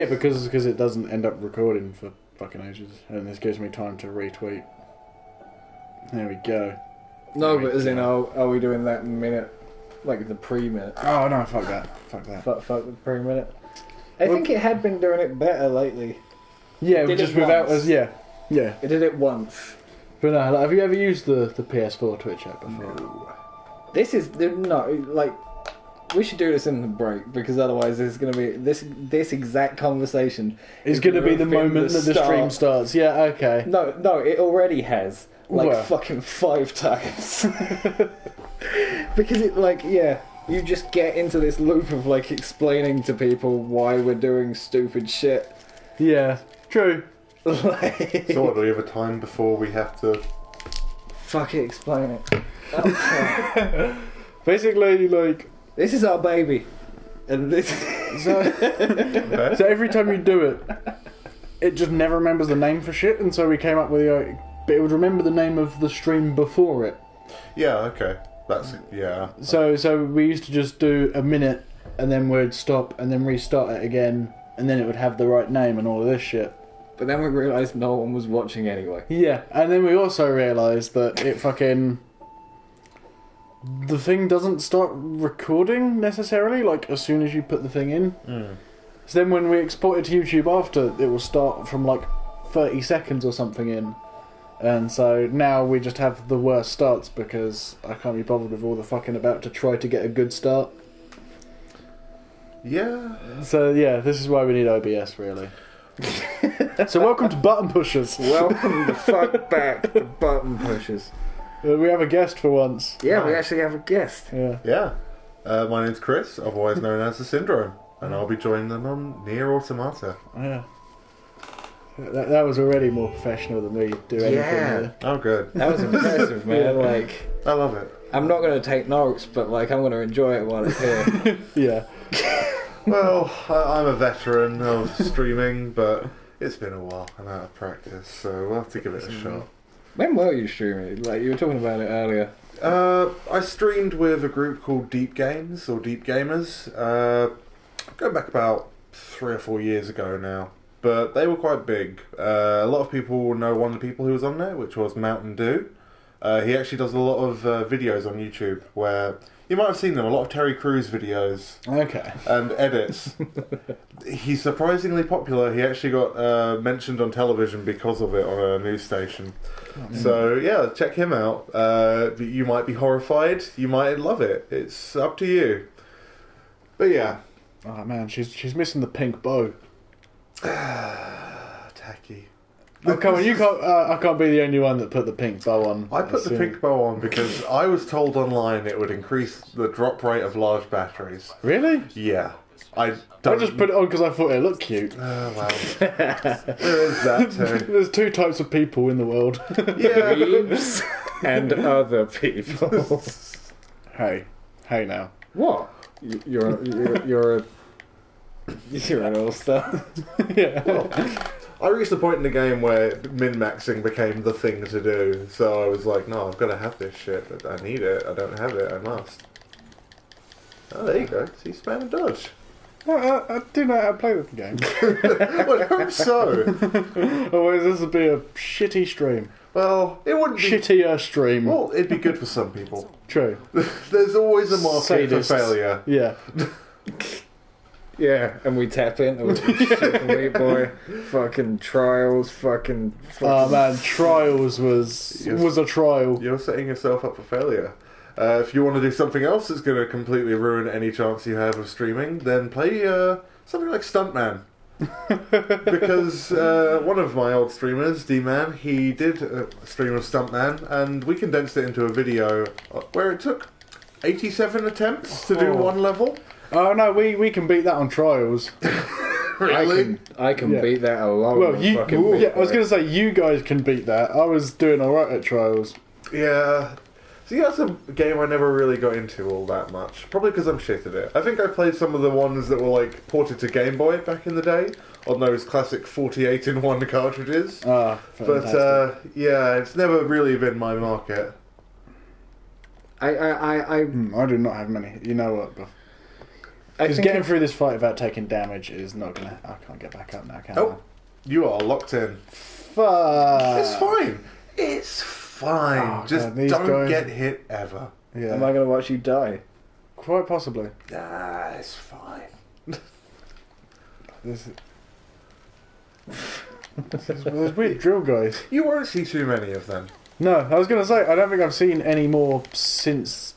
Yeah, because it doesn't end up recording for fucking ages, and this gives me time to retweet. There we go. No, but as in, are we doing that in a minute? Like the pre-minute? Oh no, fuck that. Fuck that. Fuck the pre-minute. I think it had been doing it better lately. Yeah, Did just it without once. us. Yeah. It did it once. But no, like, have you ever used the PS4 Twitch app before? No. This is no like. We should do this in the break because otherwise there's going to be this exact conversation It's going to be the moment that the stream starts. Yeah, okay. No, it already has like Well. fucking 5 times. Because it you just get into this loop of like explaining to people why we're doing stupid shit. Yeah, true. Like, So what, do we have a time before we have to... fuck it, explain it. Basically, like... This is our baby. And this... So, Okay. so every time you do it, it just never remembers the name for shit, and so we came up with the... but it would remember the name of the stream before it. Yeah, okay. That's... yeah. So we used to just do a minute, and then we'd stop, and then restart it again, and then it would have the right name and all of this shit. But then we realised no one was watching anyway. Yeah, and then we also realised that it fucking... the thing doesn't start recording necessarily, like, as soon as you put the thing in. So then when we export it to YouTube after, it will start from, like, 30 seconds or something in. And so now we just have the worst starts because I can't be bothered with all the fucking about to try to get a good start. Yeah. So yeah, this is why we need OBS, really. So welcome to Button Pushers. Welcome the fuck back to Button Pushers. We have a guest for once. Yeah, we actually have a guest. Yeah. Yeah. My name's Chris, otherwise known as The Syndrome, and I'll be joining them on Nier-Automata. Yeah. That was already more professional than me do anything. Yeah. Oh, good. That was impressive, man. Like, I love it. I'm not going to take notes, but like, I'm going to enjoy it while it's here. Yeah. Well, I'm a veteran of streaming, but it's been a while. I'm out of practice, so we'll have to give it a shot. When were you streaming? Like, you were talking about it earlier. I streamed with a group called Deep Games, or Deep Gamers, going back about 3 or 4 years ago now. But they were quite big. A lot of people know one of the people who was on there, which was Mountain Dew. He actually does a lot of videos on YouTube where... you might have seen them, a lot of Terry Crews videos. Okay. And edits. He's surprisingly popular. He actually got mentioned on television because of it on a news station. So, yeah, check him out. You might be horrified. You might love it. It's up to you. But, yeah. Oh man, she's missing the pink bow. Tacky. Oh come on, you can't. I can't be the only one that put the pink bow on. I put the pink bow on because I was told online it would increase the drop rate of large batteries. Really? Yeah. I just put it on because I thought it looked cute. Oh, well. There is that too. There's 2 types of people in the world. Yeah. Weebs and other people. Hey now. What? You're an all-star. Yeah. Well, I reached a point in the game where min-maxing became the thing to do, so I was like, no, I've got to have this shit. I need it. I don't have it. I must. Oh, there you go. See, spam and dodge. I do know how to play the game. Well, I hope so. Otherwise, this would be a shitty stream. Well, it wouldn't be... Shittier stream. Well, it'd be good for some people. True. There's always a market for Sadists. failure. Yeah. Yeah, and we tap into it. Super Meat Boy, fucking trials, fucking. Oh man, Trials was a trial. You're setting yourself up for failure. If you want to do something else that's going to completely ruin any chance you have of streaming, then play something like Stuntman. Because one of my old streamers, D-Man, he did a stream of Stuntman, and we condensed it into a video where it took 87 attempts to do one level. Oh no, we can beat that on Trials. Really? I can Yeah. beat that alone. Well, with you. fucking Meat Yeah, I was Boy. going to say you guys can beat that. I was doing all right at Trials. Yeah. See, that's a game I never really got into all that much. Probably because I'm shit at it. I think I played some of the ones that were like ported to Game Boy back in the day on those classic 48-in-1 cartridges. Ah, But fantastic. yeah, it's never really been my market. I I do not have many. You know what? Because getting through this fight without taking damage is not gonna. I can't get back up now, can I? Oh, you are locked in. Fuck. It's fine. It's fine. Oh, Just God, these don't guys- get hit ever. Yeah. Am I going to watch you die? Quite possibly. Nah, it's fine. This There's weird drill guys. You won't see too many of them. No, I was going to say, I don't think I've seen any more since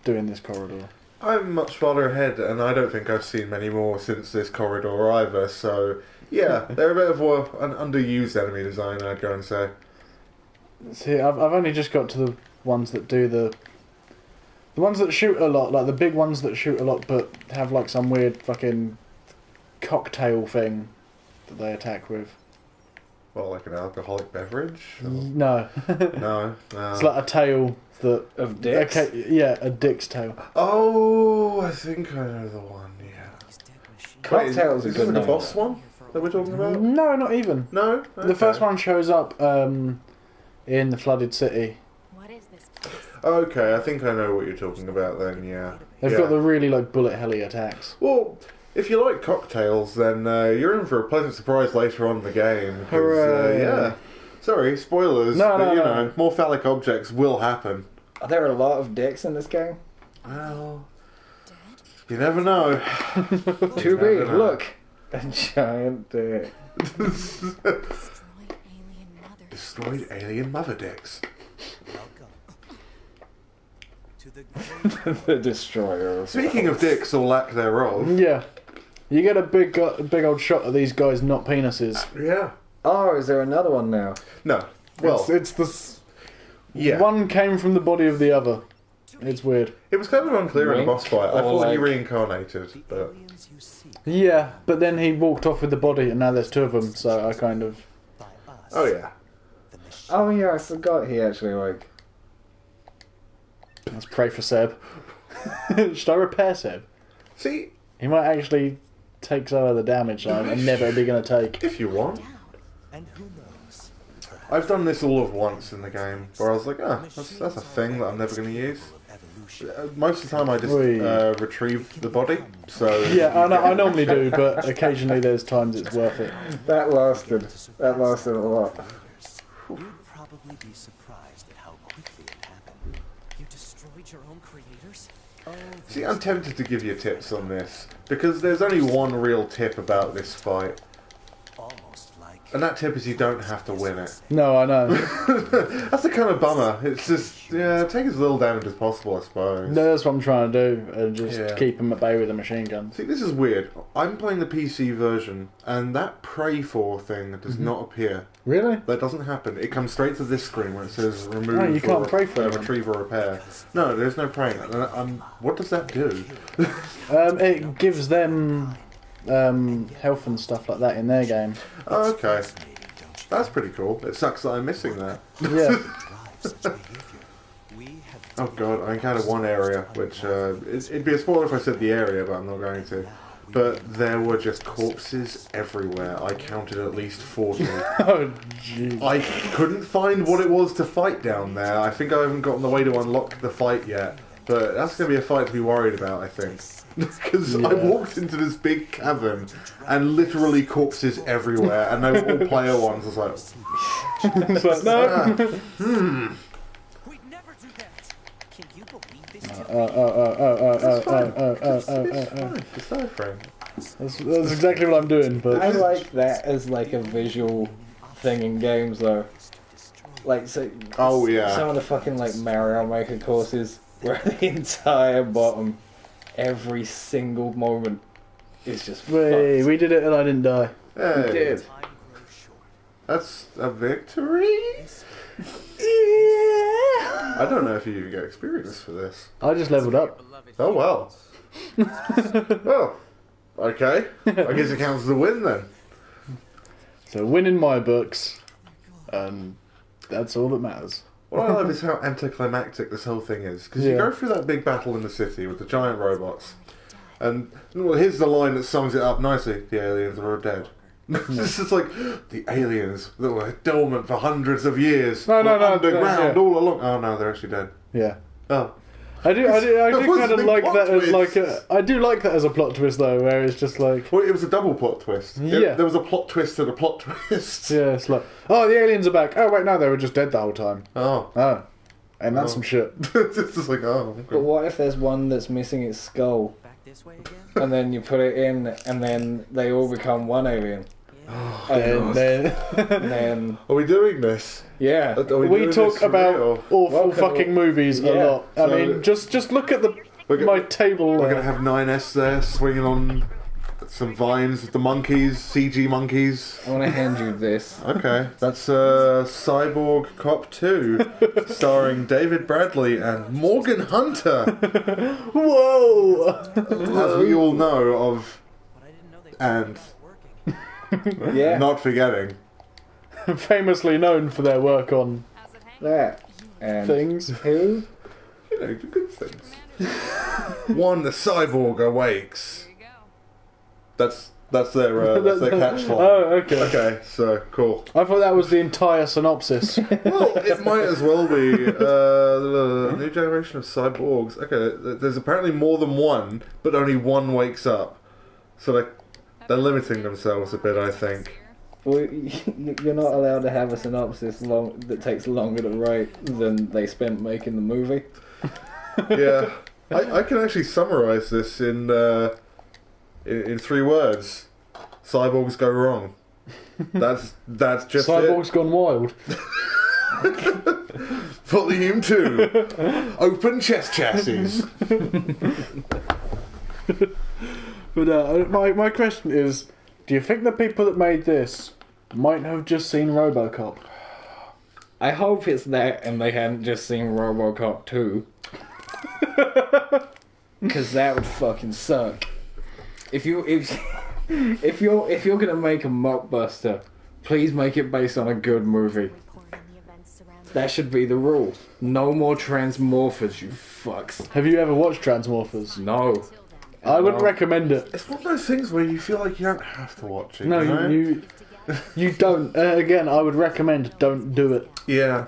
doing this corridor. I'm much farther ahead, and I don't think I've seen many more since this corridor either, so yeah, they're a bit of an underused enemy design, I'd go and say. See, I've only just got to the ones that do the ones that shoot a lot, like the big ones that shoot a lot but have like some weird fucking cocktail thing that they attack with. Well, like an alcoholic beverage? Or... No. No. It's like a tail that... Of dicks? Okay, yeah, a dick's tail. Oh, I think I know the one, yeah. Cocktails Wait, are is good this the name. boss one that we're talking about? No, not even. No? The first one shows up in the flooded city. What is this place? Okay, I think I know what you're talking about then, yeah. They've Yeah. got the really like bullet helly attacks. Well, if you like cocktails, then you're in for a pleasant surprise later on in the game. 'Cause, Hooray. yeah. Sorry, spoilers, No, but no, you no. know, more phallic objects will happen. Are there a lot of dicks in this game? Well, you never know. Too never big. know. Look. A giant dick. Destroyed alien mother dicks. The destroyer. Of Speaking of dicks or lack thereof, Yeah. You get a big old shot of these guys not penises. yeah. Oh, is there another one now? No. Well, It's the... yeah. One came from the body of the other. It's weird. It was kind of unclear in the Wink, boss fight. I or thought he like- reincarnated, but Yeah, but then he walked off with the body and now there's two of them, so I kind of... oh yeah. Oh yeah, I forgot he actually like. Let's pray for Seb. Should I repair Seb? See, He might actually take some of the damage that I'm never be going to take. if you want, And who knows? I've done this all of once in the game, where I was like, that's a thing that I'm never going to use. Most of the time, I just Oi. retrieve the body. So Yeah, I normally do, but occasionally there's times it's worth it. That lasted. That lasted a lot. You'd probably be surprised at how quickly it happened. You destroyed your own creators? See, I'm tempted to give you tips on this because there's only one real tip about this fight, Almost like and that tip is you don't have to win it. No, I know. That's the kind of bummer. It's just take as little damage as possible, I suppose. No, that's what I'm trying to do, and just Yeah. keep them at bay with the machine guns. See, this is weird. I'm playing the PC version, and that pray for thing does not appear. Really? That doesn't happen. It comes straight to this screen where it says remove Oh, you can't pray for it. retrieve or repair. No, there's no praying. What does that do? It gives them health and stuff like that in their game. Oh, okay. That's pretty cool. It sucks that I'm missing that. Yeah. drive such behavior. We have Oh god, I encountered one area, which it'd be a spoiler if I said the area, but I'm not going to. But there were just corpses everywhere. I counted at least 40. Oh, jeez. I couldn't find what it was to fight down there. I think I haven't gotten the way to unlock the fight yet. But that's going to be a fight to be worried about, I think. Because I Yeah. walked into this big cavern and literally corpses everywhere, and they were all player ones. I was like, It's like, no. We'd never do that. Can you believe this? it's fine. It's no frame. That's exactly what I'm doing, but... I like that as like a visual thing in games though. Like so. Oh, yeah. Some of the fucking like Mario Maker courses where the entire bottom, every single moment, is just Wait, fucked. we did it and I didn't die. Hey, We did. that's a victory? Yeah. I don't know if you even get experience for this. I just leveled up. Oh well. Well, okay. I guess it counts as a win then. So win in my books, and that's all that matters. What I love is how anticlimactic this whole thing is. Because you Yeah. go through that big battle in the city with the giant robots, and well, here's the line that sums it up nicely: the aliens are all dead. This is like the aliens that were dormant for hundreds of years, No, were no, no, underground yeah. all along. Oh no, they're actually dead. Yeah. Oh, I do That was kind a of big like plot that as like twist. I do like that as a plot twist though, where it's just like, Well, it was a double plot twist. Yeah. There was a plot twist and a plot twist. yeah, it's like, oh, the aliens are back. Oh wait, no, they were just dead the whole time. Oh. Oh, and that's some shit. It's just like, oh, But okay. what if there's one that's missing its skull, Back this way again? and then you put it in, and then they all become one alien? And then And then, Are we doing this? yeah. Are we doing talk this for about real? awful Welcome. fucking movies a Yeah. lot. I So- mean, just look at We're go- my table. We're there. going to have 9S there swinging on some vines with the monkeys, CG monkeys. I want to hand you this. Okay, that's Cyborg Cop 2, starring David Bradley and Morgan Hunter, Whoa! as we all know of, But I didn't know they and working. Yeah. not forgetting. Famously known for their work on That. And things. who? You know, the good things. One, the cyborg awakes. That's their catchline. Oh, okay. Okay, so cool. I thought that was the entire synopsis. Well, it might as well be the new generation of cyborgs. Okay, there's apparently more than one, but only one wakes up. So they're limiting themselves a bit, I think. Well, you're not allowed to have a synopsis that takes longer to write than they spent making the movie. Yeah, I can actually summarize this in 3 words. Cyborgs go wrong. That's just Cyborg's Gone Wild. Volume 2. Open chest chassis. But my question is, do you think the people that made this might have just seen RoboCop? I hope it's that and they hadn't just seen RoboCop 2. Because that would fucking suck. If you're gonna make a mockbuster, please make it based on a good movie. That should be the rule. No more Transmorphers, you fucks. Have you ever watched Transmorphers? No. I wouldn't recommend it. It's one of those things where you feel like you don't have to watch it. No, you know? you don't. Again, I would recommend don't do it. Yeah.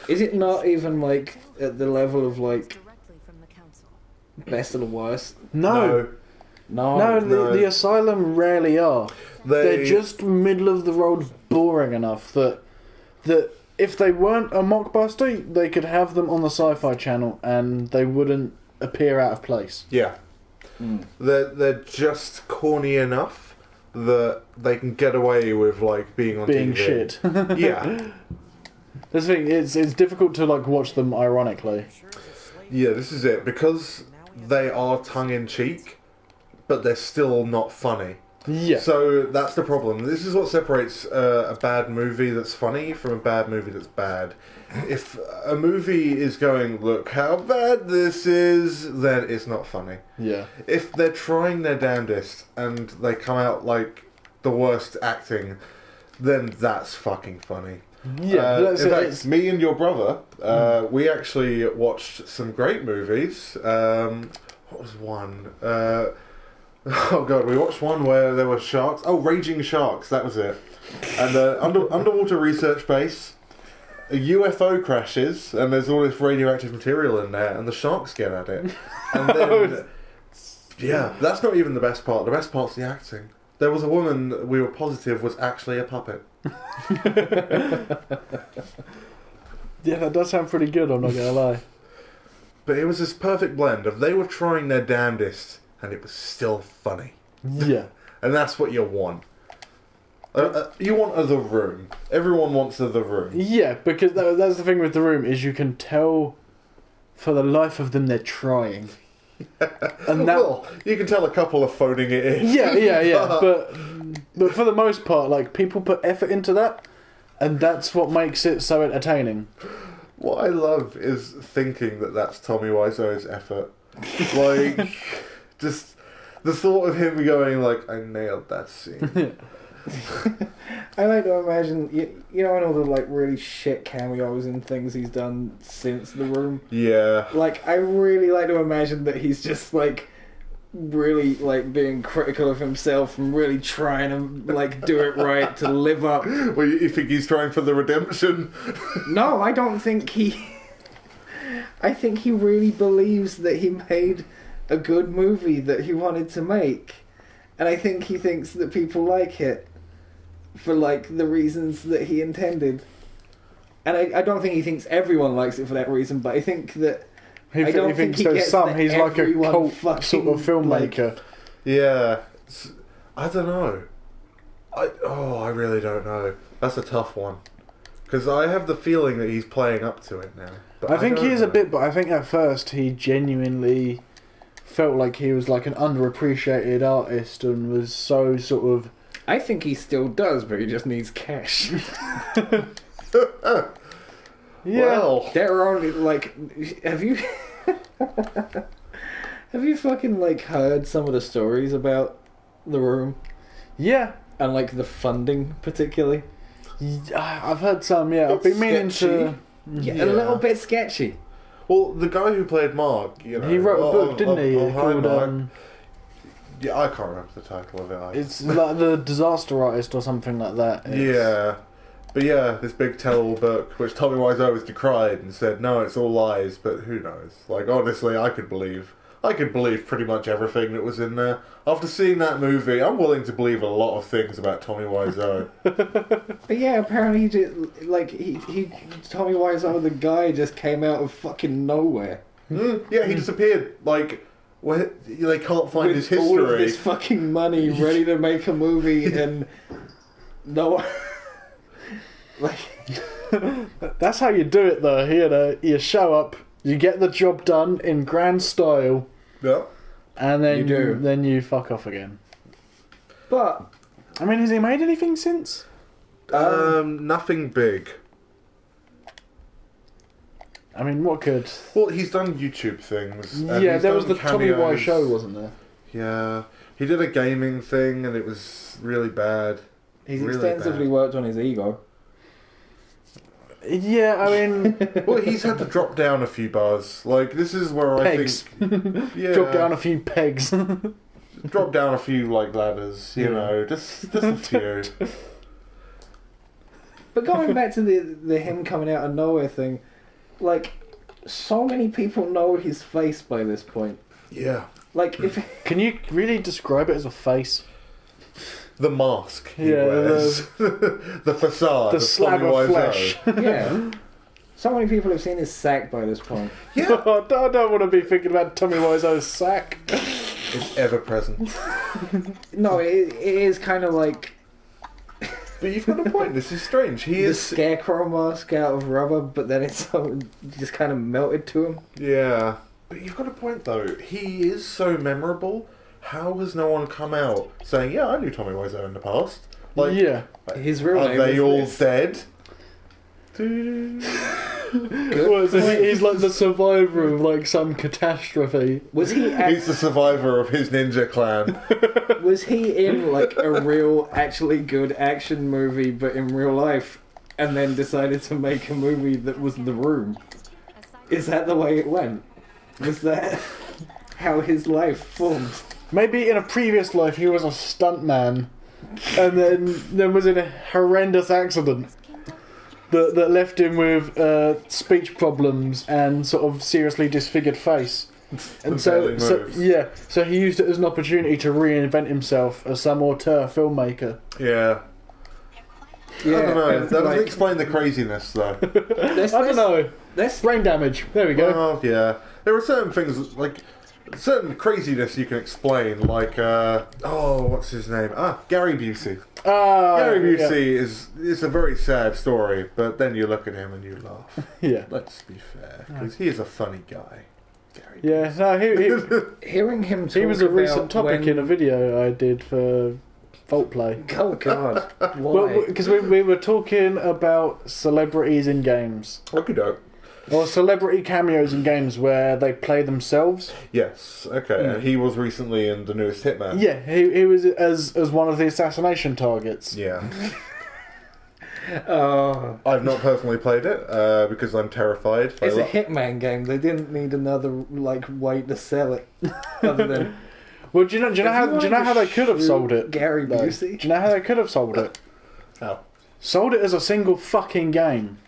Is it not even like at the level of like best of the worst? No. No. The Asylum rarely are. They're just middle of the road boring enough that if they weren't a mockbuster, they could have them on the Sci-Fi Channel and they wouldn't appear out of place. Yeah. They're just corny enough that they can get away with like being on Being TV. shit. Yeah. That's the thing, it's difficult to like watch them ironically. Yeah, this is it. Because they are tongue-in-cheek, but they're still not funny. Yeah. So that's the problem. This is what separates a bad movie that's funny from a bad movie that's bad. If a movie is going, look how bad this is, then it's not funny. Yeah. If they're trying their damnedest and they come out like the worst acting, then that's fucking funny. Yeah. In fact, me and your brother, we actually watched some great movies. What was one? Oh god, we watched one where there were sharks. Oh, Raging Sharks, that was it. And underwater research base, a UFO crashes, and there's all this radioactive material in there, and the sharks get at it. And then, yeah, that's not even the best part. The best part's the acting. There was a woman we were positive was actually a puppet. Yeah, that does sound pretty good, I'm not gonna lie. But it was this perfect blend of they were trying their damnedest, and it was still funny. Yeah. And that's what you want. You want The Room. Everyone wants The Room. Yeah, because that's the thing with The Room, is you can tell for the life of them they're trying. And that, Well, you can tell a couple are phoning it in. yeah. But for the most part, like, people put effort into that, and that's what makes it so entertaining. What I love is thinking that that's Tommy Wiseau's effort. Like, just the thought of him going like, I nailed that scene. I like to imagine, you know, in all the like really shit cameos and things he's done since The Room. Yeah. Like, I really like to imagine that he's just like really like being critical of himself and really trying to like do it right to live up. Well, you think he's trying for the redemption? No, I don't think he. I think he really believes that he made a good movie that he wanted to make. And I think he thinks that people like it for, like, the reasons that he intended. And I don't think he thinks everyone likes it for that reason, but I think that... He I don't thinks think he there's gets some. that He's like a everyone cult fucking, sort of filmmaker. Yeah. I don't know. I really don't know. That's a tough one. Because I have the feeling that he's playing up to it now. But I think don't he is a know. bit, but I think at first he genuinely felt like he was like an underappreciated artist and was so sort of... I think he still does, but he just needs cash. Yeah. Well, There are only, like... Have you... Have you fucking, like, heard some of the stories about The Room? Yeah. And, like, the funding, particularly? I've heard some, yeah. I've been meaning to... Yeah, a little bit sketchy. well, the guy who played Mark, you know... He wrote a book, didn't he? Hi, Called, Mark. Yeah, I can't remember the title of it. it's like The Disaster Artist or something like that. Yeah. But yeah, this big tell-all book, which Tommy Wiseau was decried and said, no, it's all lies, but who knows? Like, honestly, I could believe pretty much everything that was in there. After seeing that movie, I'm willing to believe a lot of things about Tommy Wiseau. But yeah, apparently he just, like, he Tommy Wiseau, the guy, just came out of fucking nowhere. Yeah, he disappeared. Like, where, they can't find his With all of history. this fucking money, ready to make a movie, and no one... like... That's how you do it, though. You know, you show up, you get the job done in grand style, Yeah. and then You do. then you fuck off again. But... I mean, has he made anything since? Nothing big. I mean, what could? Well, he's done YouTube things. and Yeah, he's there was done the Tommy Wiseau cameos. show, wasn't there? Yeah. He did a gaming thing, and it was really bad. He's Really extensively bad. worked on his ego. Yeah, I mean, Well, he's had to drop down a few bars. Like, this is where pegs. I think... Yeah. Drop down a few pegs. Drop down a few, like, ladders, you know. Just a few. But going back to the him coming out of nowhere thing, like, so many people know his face by this point. Yeah. Like, if... Can you really describe it as a face? The mask he Yeah, wears. The facade The of slab Tommy of Wiseau. flesh. Yeah. So many people have seen his sack by this point. Yeah. I don't want to be thinking about Tommy Wiseau's sack. It's ever present. No, it is kind of like But you've got a point. This is strange. He the is. scarecrow mask out of rubber, but then it's so just kind of melted to him. Yeah. But you've got a point, though. He is so memorable. How has no one come out saying, yeah, I knew Tommy Wiseau in the past? Like, Yeah. His real are name they is all this. dead? What is it? He's like the survivor of like some catastrophe. Was he He's the survivor of his ninja clan. was he in like a real, actually good action movie, but in real life, and then decided to make a movie that was The Room? Is that the way it went? Was that how his life formed? Maybe in a previous life he was a stuntman, and then was in a horrendous accident that left him with speech problems and sort of seriously disfigured face. And Barely so moves. yeah, so he used it as an opportunity to reinvent himself as some auteur filmmaker. Yeah. Yeah, I don't know. That doesn't like, explain the craziness, though. let's, I don't know. Let's Brain damage. There we go. Well, yeah. There are certain things, like, certain craziness you can explain, like, what's his name? Gary Busey. Gary yeah. Busey is a very sad story, but then you look at him and you laugh. Yeah. Let's be fair, because he is a funny guy. Gary Yeah, no, he hearing him talk he was a about recent topic when... in a video I did for Vault Play. Oh God! Why? Well, because we were talking about celebrities in games. Okay, doke. Or celebrity cameos in games where they play themselves. Yes, okay. And he was recently in the newest Hitman. Yeah, he was as one of the assassination targets. Yeah. Oh, I've not personally played it because I'm terrified. it's a Hitman game. They didn't need another like way to sell it, other than Well, do you know how they could have sold it? Gary though? Busey. Do you know how they could have sold it? Oh. Sold it as a single fucking game.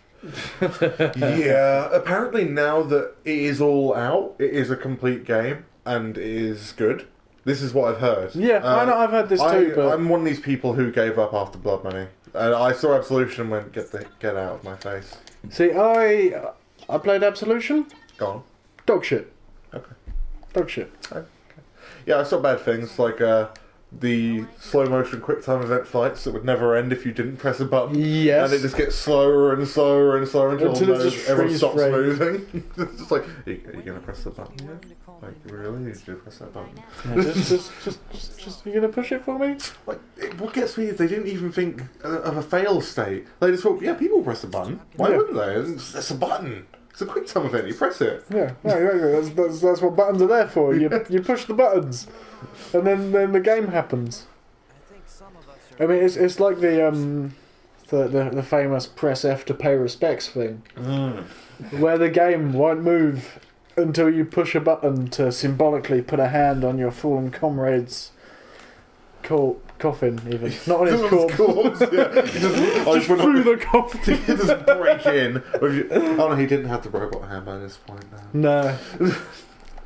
Yeah, apparently now that it is all out, it is a complete game and it is good. This is what I've heard. Yeah, I know, I've heard this too, but... I'm one of these people who gave up after Blood Money. And I saw Absolution and went, get out of my face. See, I played Absolution. Go on. Dog shit. Okay. Dog shit. Yeah, I saw bad things like the slow motion quick time event fights that would never end if you didn't press a button. Yes. And it just gets slower and slower and slower until Until it just everyone freeze stops frame. moving. It's just like, are you going to press the button? Yeah? Like, really? You should press that button. Yeah, just, you gonna push it for me? Like, what gets me is they didn't even think of a fail state. They just thought, yeah, people press the button. Why Yeah. wouldn't they? It's a button. It's a quick time event. You press it. Yeah, that's what buttons are there for. You push the buttons, and then the game happens. I think some of us are I mean, it's like the famous press F to pay respects thing, where the game won't move until you push a button to symbolically put a hand on your fallen comrade's coffin, even not on his corpse. Yeah. Just through the coffin. He just break in. Oh no, he didn't have the robot hand by this point. No,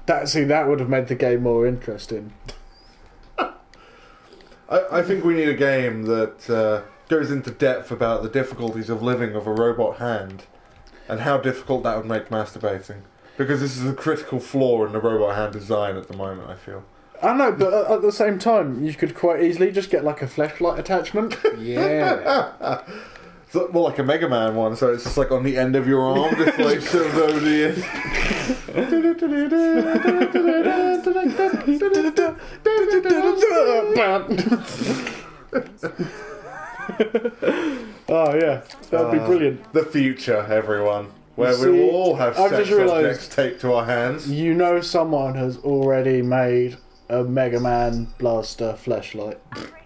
that would have made the game more interesting. I think we need a game that goes into depth about the difficulties of living with a robot hand and how difficult that would make masturbating. Because this is a critical flaw in the robot hand design at the moment, I feel. I know, but at the same time, you could quite easily just get like a flashlight attachment. Yeah. So, more like a Mega Man one, so it's just like on the end of your arm, just like sort of over the Oh yeah, that'd be brilliant. The future, everyone. Where You we see, will all have I've sex just realised- objects taped to our hands. You know, someone has already made a Mega Man blaster flashlight.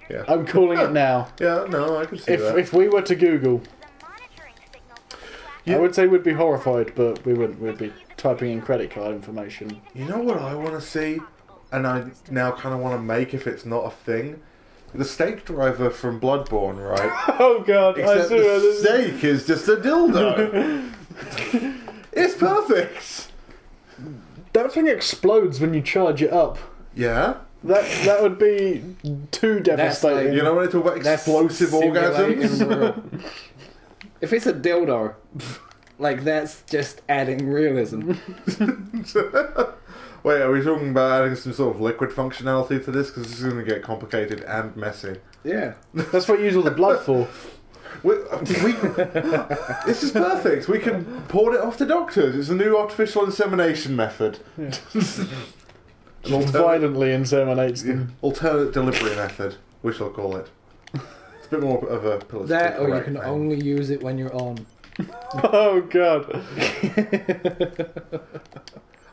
Yeah. I'm calling it now. Yeah, no, I can see that. If we were to Google, I would say we'd be horrified, but we wouldn't. We'd be typing in credit card information. You know what I want to see? And I now kind of want to make if it's not a thing? The steak driver from Bloodborne, right? Oh god, I Except see where the this is. steak is just a dildo. It's perfect. That thing explodes when you charge it up. Yeah. That would be too devastating. like- You know when they talk about That's explosive simulating orgasms? real. If it's a dildo, like that's just adding realism. Wait, are we talking about adding some sort of liquid functionality to this? Because this is going to get complicated and messy. Yeah. That's what you use all the blood for. This is perfect. We can port it off to doctors. It's a new artificial insemination method. Violently inseminates them. Alternate delivery method, we shall call it. It's a bit more of a politically That, or you correct can name. only use it when you're on. Oh god.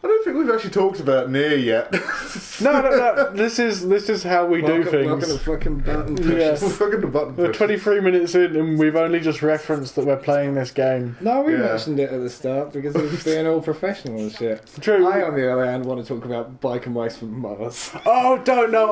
I don't think we've actually talked about Nier yet. No. This is how we do Welcome things. to fucking button Yeah. pushers. Fucking the button We're push. 23 minutes in and we've only just referenced that we're playing this game. No, we Yeah. mentioned it at the start because it was being all professional and shit. True. I, on the other hand, want to talk about bike and bikes for mothers. Oh, don't know.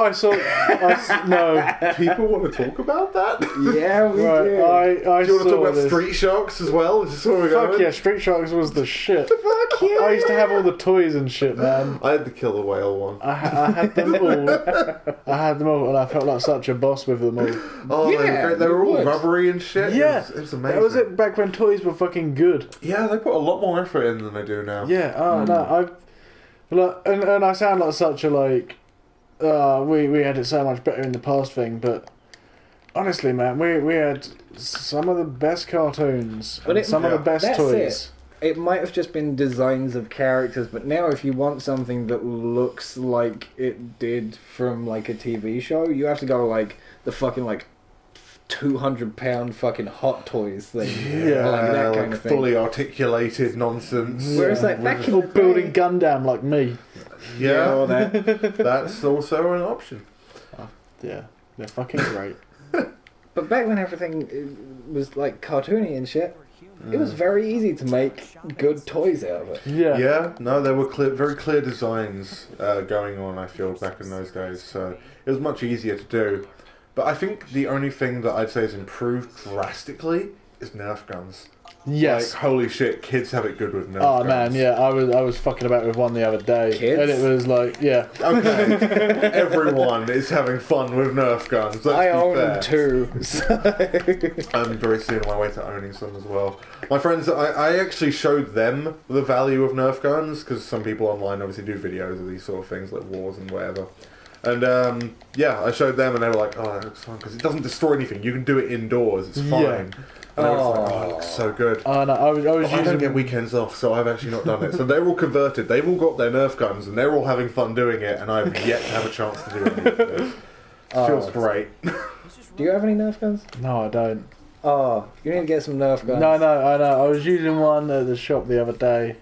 No. People want to talk about that? Yeah, we Right, do. I Do you want to saw talk about this. Street Sharks as well? Is this where we're Fuck going? yeah, Street Sharks was the shit. Fuck yeah! I used to have all the toys and shit, man. I had the Killer Whale one. I had them all. I had them all, and I felt like such a boss with them all. Oh, they were Yeah, great. They were you all would. rubbery and shit. Yeah, It was amazing. that was it back when toys were fucking good. Yeah, they put a lot more effort in than they do now. Yeah. Oh no, and I sound like such a like. We had it so much better in the past thing, but honestly, man, we had some of the best cartoons But and some of the best that's toys. It might have just been designs of characters, but now if you want something that looks like it did from like a TV show, you have to go like the fucking like £200 fucking Hot Toys thing. Yeah, like that kind like of thing. fully articulated nonsense. Whereas like back in Or the building day, Gundam like me. Yeah, all that. that's also an option. Yeah, they're fucking great. But back when everything was like cartoony and shit, it was very easy to make good toys out of it. Yeah. Yeah, no, there were very clear designs going on, I feel, back in those days, so it was much easier to do. But I think the only thing that I'd say has improved drastically is Nerf guns. Yes. Like, holy shit, kids have it good with Nerf Oh guns. man, yeah, I was fucking about with one the other day, Kids? and it was like, yeah, Okay, everyone is having fun with Nerf guns. Let's I be own fair. them too. So. I'm very soon on my way to owning some as well. My friends, I actually showed them the value of Nerf guns, because some people online obviously do videos of these sort of things, like wars and whatever. And yeah, I showed them and they were like, oh, that looks fun, because it doesn't destroy anything. You can do it indoors, it's fine. Yeah. And they were just like, oh, it looks so good. no, I was But I using. don't get weekends off, so I've actually not done it. So they're all converted. They've all got their Nerf guns, and they're all having fun doing it, and I've yet to have a chance to do it. Feels great. Do you have any Nerf guns? No, I don't. Oh, you need to get some Nerf guns. No, I know. I was using one at the shop the other day,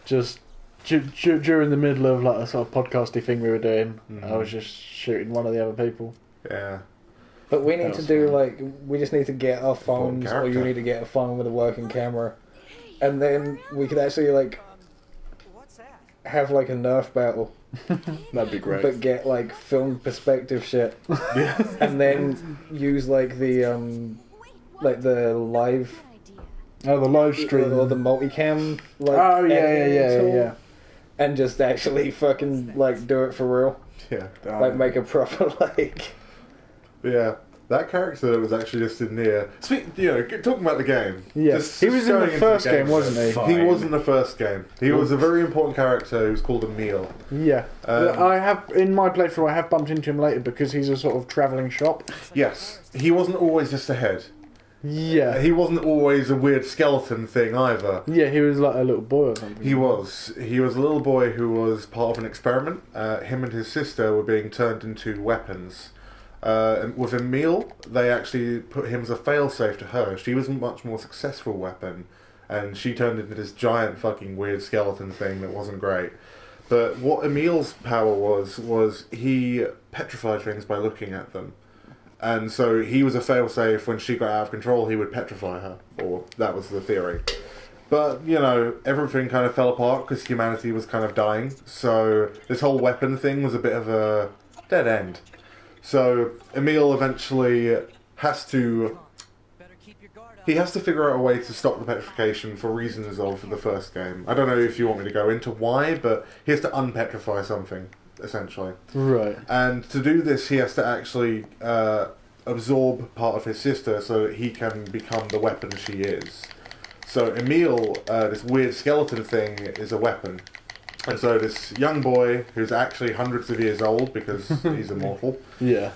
just during the middle of like a sort of podcasty thing we were doing. I was just shooting one of the other people. Yeah. But we need That to was do fun. like, we just need to get our phones, or character. you need to get a phone with a working camera, and then we could actually like What's that? have like a Nerf battle, That'd be great. but get like film perspective shit, and then use like the live Oh, the live stream. or the multicam like Oh yeah, editing tool, yeah. and just actually fucking like do it for real, Yeah. like make a proper like. Yeah. That character that was actually just in Nier. Talking about the game. Yeah. Just He was in the going into first game, wasn't he? He was in the first game. He was a very important character who was called Emil. Yeah. I have in my playthrough. I have bumped into him later because he's a sort of travelling shop. Yes. He wasn't always just a head. Yeah. He wasn't always a weird skeleton thing either. Yeah, he was like a little boy or something. He was a little boy who was part of an experiment. Him and his sister were being turned into weapons. And with Emil, they actually put him as a failsafe to her. She was a much more successful weapon, and she turned into this giant fucking weird skeleton thing that wasn't great. But what Emil's power was he petrified things by looking at them. And so he was a failsafe. When she got out of control, he would petrify her, or that was the theory. But, everything kind of fell apart because humanity was kind of dying. So this whole weapon thing was a bit of a dead end. So Emil eventually has to Better keep your guard up. he has to figure out a way to stop the petrification for reasons of the first game. I don't know if you want me to go into why, but he has to unpetrify something, essentially. Right. And to do this, he has to actually absorb part of his sister so that he can become the weapon she is. So Emil, this weird skeleton thing, is a weapon. And so this young boy, who's actually hundreds of years old because he's immortal, Yeah.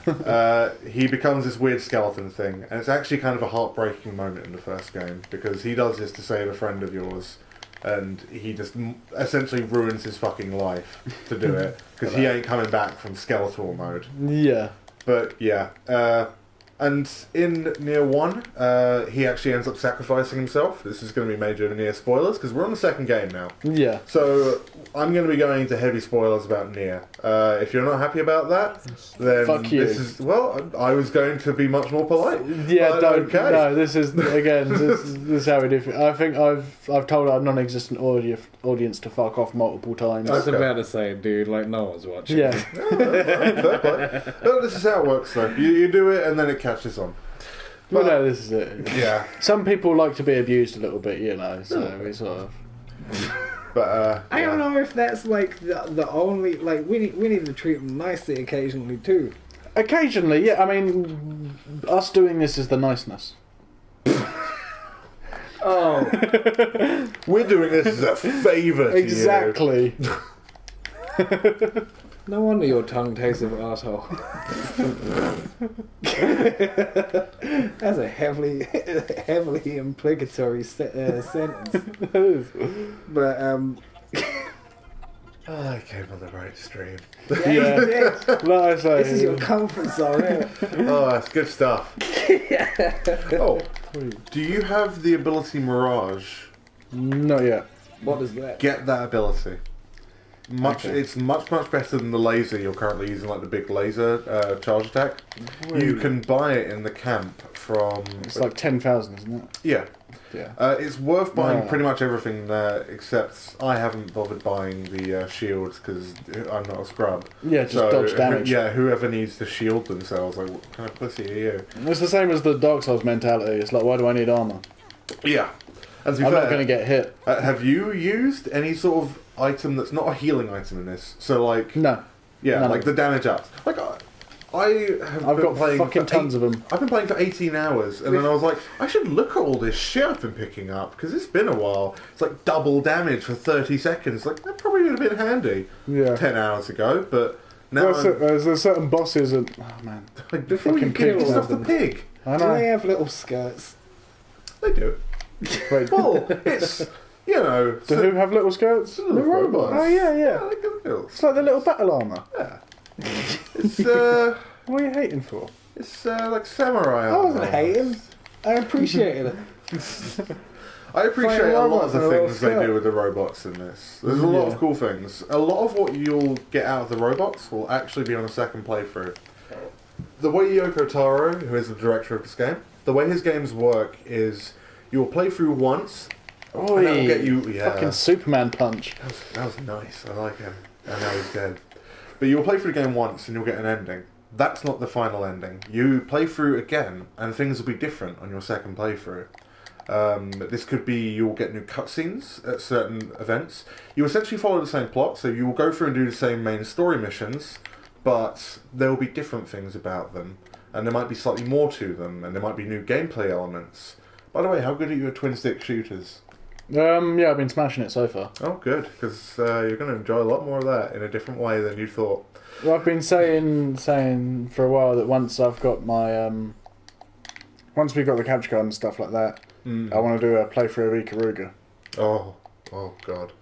he becomes this weird skeleton thing. And it's actually kind of a heartbreaking moment in the first game because he does this to save a friend of yours. And he just essentially ruins his fucking life to do it because he ain't coming back from skeletal mode. Yeah. But yeah, and in Nier 1, he actually ends up sacrificing himself. This is going to be major Nier spoilers because we're on the second game now. Yeah. So I'm going to be going into heavy spoilers about Nier. If you're not happy about that, then Fuck you. this is I was going to be much more polite. Yeah, But don't. okay. No, this is again. This is how we do it. I think I've told our non-existent audience to fuck off multiple times. I was Okay. about to say, dude, like no one's watching. Yeah. Fair play. No, this is how it works though. You do it and then it catches on. Well, no, this is it. Yeah. Some people like to be abused a little bit, so we sort of. But I don't know if that's like the only like we need to treat them nicely occasionally too. Occasionally, yeah. I mean, us doing this is the niceness. Oh, we're doing this as a favour to Exactly. no wonder your tongue tastes of asshole. That's a heavily implicatory sentence. But I came on the right stream. Yeah. Like I say, this is your comfort zone, isn't it? Oh, that's good stuff. Oh, do you have the ability Mirage? Not yet. What is that? Get that ability. It's much better than the laser you're currently using, like the big laser charge attack. You can buy it in the camp from. It's like 10,000, isn't it? Yeah. Yeah. It's worth buying pretty much everything there, except I haven't bothered buying the shields because I'm not a scrub. Yeah, just dodge damage. Whoever needs to shield themselves, like, what kind of pussy are you? It's the same as the Dark Souls mentality. It's like, why do I need armor? Yeah. And to be I'm fair, not going to get hit. have you used any sort of item that's not a healing item in this? So, like... No. Yeah, None like of the damage ups. Like, I've got playing fucking for tons of them. I've been playing for 18 hours, and then I was like, I should look at all this shit I've been picking up, because it's been a while. It's like double damage for 30 seconds. Like, that probably would have been handy 10 hours ago, but now... There's certain bosses and... Oh, man. Like, before you kill off the pig. Do I know. they have little skirts? They do. Wait. Well, it's, you know... Do who have little skirts? The robots. Oh, yeah. Yeah, they got little... It's like the little battle armour. Yeah. It's, What are you hating for? it's like samurai I armor. wasn't hating. I appreciated it. I appreciate Fighting a lot robots of the in a little things they skirt. do with the robots in this. There's a lot of cool things. A lot of what you'll get out of the robots will actually be on a second playthrough. The way Yoko Taro, who is the director of this game, the way his games work is you'll play through once, and that'll get you... Yeah, Fucking Superman punch. that was nice. I like him. And now he's dead. But you'll play through the game once and you'll get an ending. That's not the final ending. You play through again and things will be different on your second playthrough. This could be you'll get new cutscenes at certain events. You essentially follow the same plot, so you will go through and do the same main story missions, but there will be different things about them. And there might be slightly more to them, and there might be new gameplay elements. By the way, how good are you at twin-stick shooters? Yeah, I've been smashing it so far. Oh, good, because you're going to enjoy a lot more of that in a different way than you thought. Well, I've been saying for a while that once I've got my once we've got the capture card and stuff like that, I want to do a playthrough of Ikaruga. Oh God.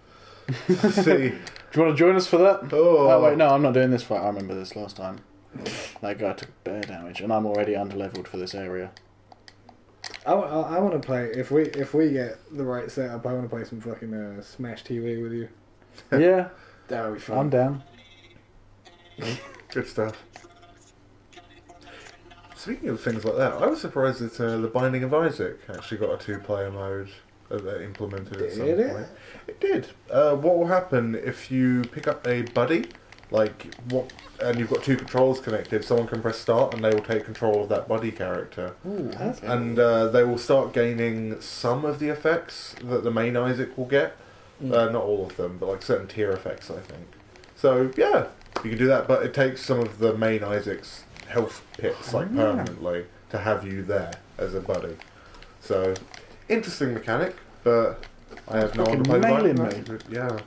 See, Do you want to join us for that? oh wait, no, I'm not doing this fight. I remember this last time. That guy took bear damage, and I'm already underleveled for this area. I want to play. If we get the right setup, I want to play some fucking Smash TV with you. Yeah, That would be fun. I'm down. good stuff. Speaking of things like that, I was surprised that The Binding of Isaac actually got a two-player mode implemented at some Did it? point. It did. What will happen if you pick up a buddy, and you've got two controls connected, someone can press start and they will take control of that buddy character. Ooh, okay. And they will start gaining some of the effects that the main Isaac will get. Not all of them, but like certain tier effects, I think. So, yeah, you can do that, but it takes some of the main Isaac's health pits, permanently, to have you there as a buddy. So, interesting mechanic, but I have no one to play the nailing Binding. Yeah,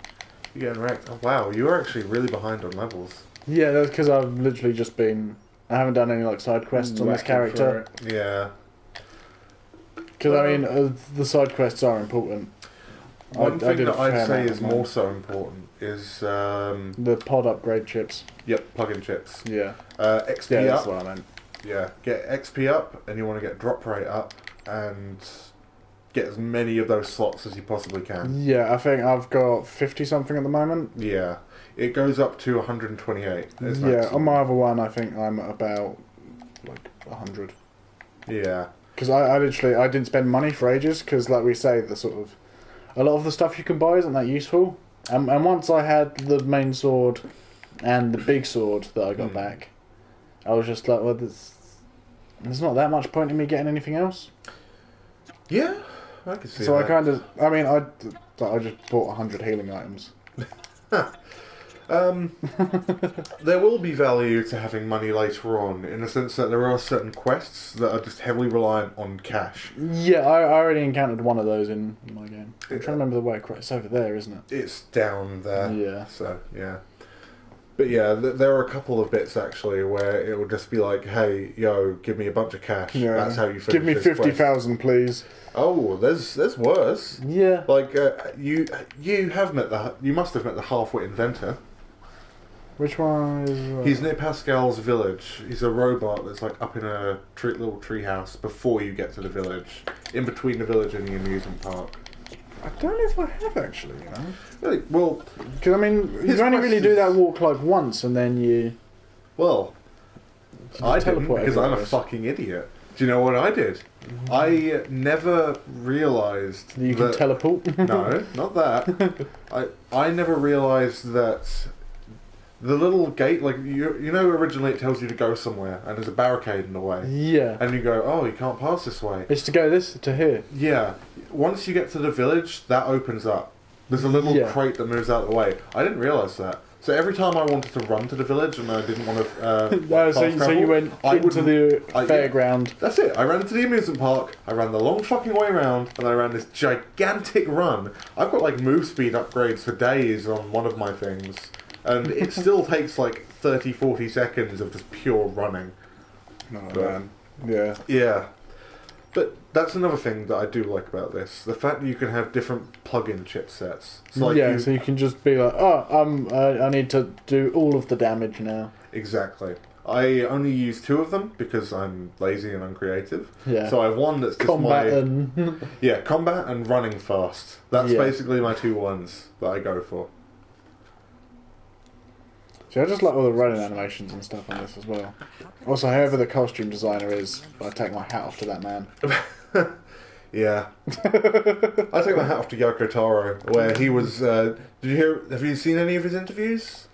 you're getting wrecked. Oh, wow, you are actually really behind on levels. Yeah, that's because I've literally just been... I haven't done any side quests on this character. Yeah. Because, the side quests are important. One thing did a that I'd fair say amount is of mine. more so important is... The pod upgrade chips. Yep, plug-in chips. Yeah. XP Yeah, that's up. what I meant. Yeah, get XP up, and you want to get drop rate up, and get as many of those slots as you possibly can. Yeah, I think I've got 50-something at the moment. Yeah, it goes up to 128. as Yeah, maximum. on my other one, I think I'm at about 100. Yeah. Because I literally I didn't spend money for ages. Because like we say, a lot of the stuff you can buy isn't that useful. And once I had the main sword and the big sword that I got back, I was just like, well, there's not that much point in me getting anything else. Yeah, I can see So that. I kind of, I just bought 100 healing items. There will be value to having money later on, in the sense that there are certain quests that are just heavily reliant on cash. Yeah, I already encountered one of those in my game. I'm trying to remember the way across. It's over there, isn't it? It's down there. Yeah. So, yeah. But yeah, there are a couple of bits actually where it will just be like, hey, yo, give me a bunch of cash. Yeah. That's how you finish Give me this quest. 50,000, please. Oh, there's worse. Yeah. Like you must have met the half-wit inventor. Which one is... He's near Pascal's village. He's a robot that's up in a little tree house before you get to the village, in between the village and the amusement park. I don't know if I have actually, you know. Really? Well, Because, I mean, you His only really quest do is- that walk like once and then you well, I didn't teleport because I'm a everywhere. fucking idiot. Do you know what I did? I never realised You can that... teleport. No, not that. I never realised that the little gate, like, you know, originally it tells you to go somewhere and there's a barricade in the way. Yeah. And you go, oh, you can't pass this way. It's to go this to here. Yeah. Once you get to the village, that opens up. There's a little Yeah. crate that moves out of the way. I didn't realise that. So every time I wanted to run to the village and I didn't want to No, so you went into the fairground. That's it. I ran to the amusement park, I ran the long fucking way around, and I ran this gigantic run. I've got like move speed upgrades for days on one of my things, and it still takes like 30-40 seconds of just pure running. Oh, But- man. Yeah. Yeah. But that's another thing that I do like about this. The fact that you can have different plug-in chipsets. So like yeah, so you can just be like, oh, I need to do all of the damage now. Exactly. I only use 2 of them because I'm lazy and uncreative. Yeah. So I have one that's just Combat my... and... Yeah, combat and running fast. That's Yeah. basically my 2 ones that I go for. See, I just like all the running animations and stuff on this as well. Also, whoever the costume designer is, I take my hat off to that man. Yeah. I take my hat off to Yoko Taro, where he was... have you seen any of his interviews?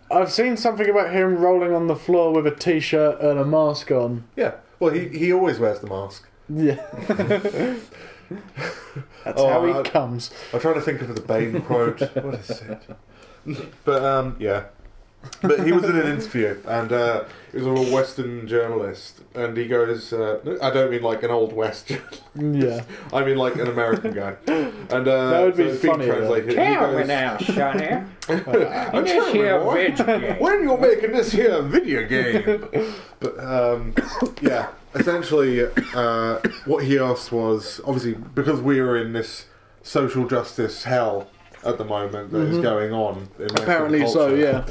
I've seen something about him rolling on the floor with a t-shirt and a mask on. Yeah. Well, he always wears the mask. Yeah. That's Oh, how he comes. I'm trying to think of the Bane quote. What is it? But, yeah. But he was in an interview, and he was a Western journalist, and he goes, I don't mean like an old West journalist, Yeah. I mean like an American guy. And That would be it's being funny, though. translated. He Tell me goes, now, Sonny. "I'm This telling here you what, video game. when you're making this here video game." But, yeah, essentially, what he asked was, obviously, because we are in this social justice hell at the moment that is going on in Western Apparently so, culture. yeah.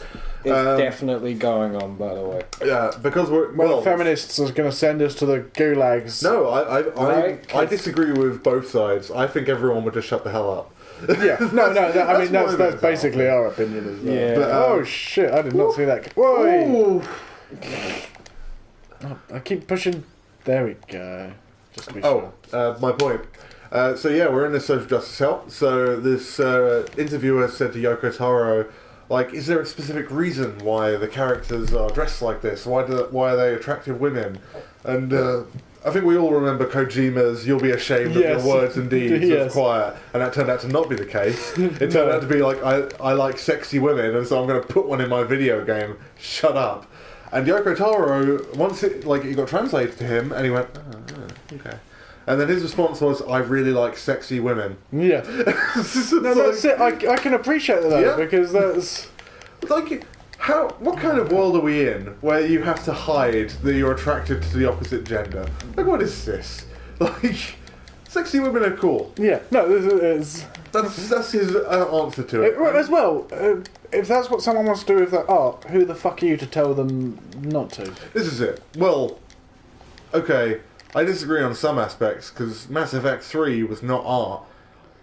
It's Um, definitely going on, by the way. Yeah, because we're... Well, the feminists are going to send us to the gulags. No, Right, I disagree with both sides. I think everyone would just shut the hell up. Yeah, no, I mean, That's that's my basically our opinion as well. Yeah. But, Oh, shit, I did not see that. Whoa! Ooh. Oh, I keep pushing. There we go. Just to be Oh, sure. my point. So yeah, we're in this social justice hell. So this interviewer said to Yoko Taro, like, is there a specific reason why the characters are dressed like this? Why are they attractive women? And I think we all remember Kojima's "You'll be ashamed Yes. of your words and deeds" Yes. was quiet, and that turned out to not be the case. It turned out to be like, I like sexy women, and so I'm going to put one in my video game. Shut up. And Yoko Taro, once it got translated to him, and he went, oh, okay. And then his response was, I really like sexy women. Yeah. No, that's it. I can appreciate that, Yeah. because that's... Like, what kind of world are we in where you have to hide that you're attracted to the opposite gender? Like, what is this? Like, sexy women are cool. Yeah, no, this is... That's his answer to it. As well, if that's what someone wants to do with their art, who the fuck are you to tell them not to? This is it. Well, okay, I disagree on some aspects, because Mass Effect 3 was not art.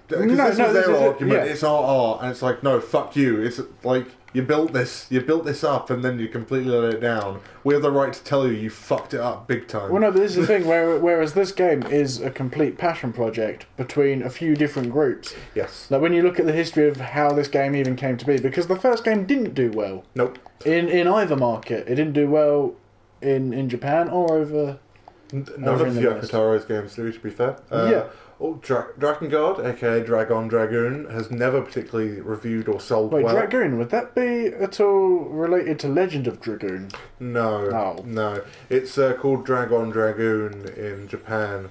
Because No, this no, was this their is it, argument, yeah. it's not art, and it's like, no, fuck you. It's like, you built this up, and then you completely let it down. We have the right to tell you you fucked it up big time. Well, no, but this is the thing, whereas this game is a complete passion project between a few different groups. Yes. Like, when you look at the history of how this game even came to be, because the first game didn't do well Nope. in either market. It didn't do well in Japan or over... None Over of in the Yoko West. Taro's games do, to be fair. Yeah. Drakengard, a.k.a. Dragon Dragoon, has never particularly reviewed or sold Wait, well. Dragoon, would that be at all related to Legend of Dragoon? No, Oh. no. It's called Dragon Dragoon in Japan,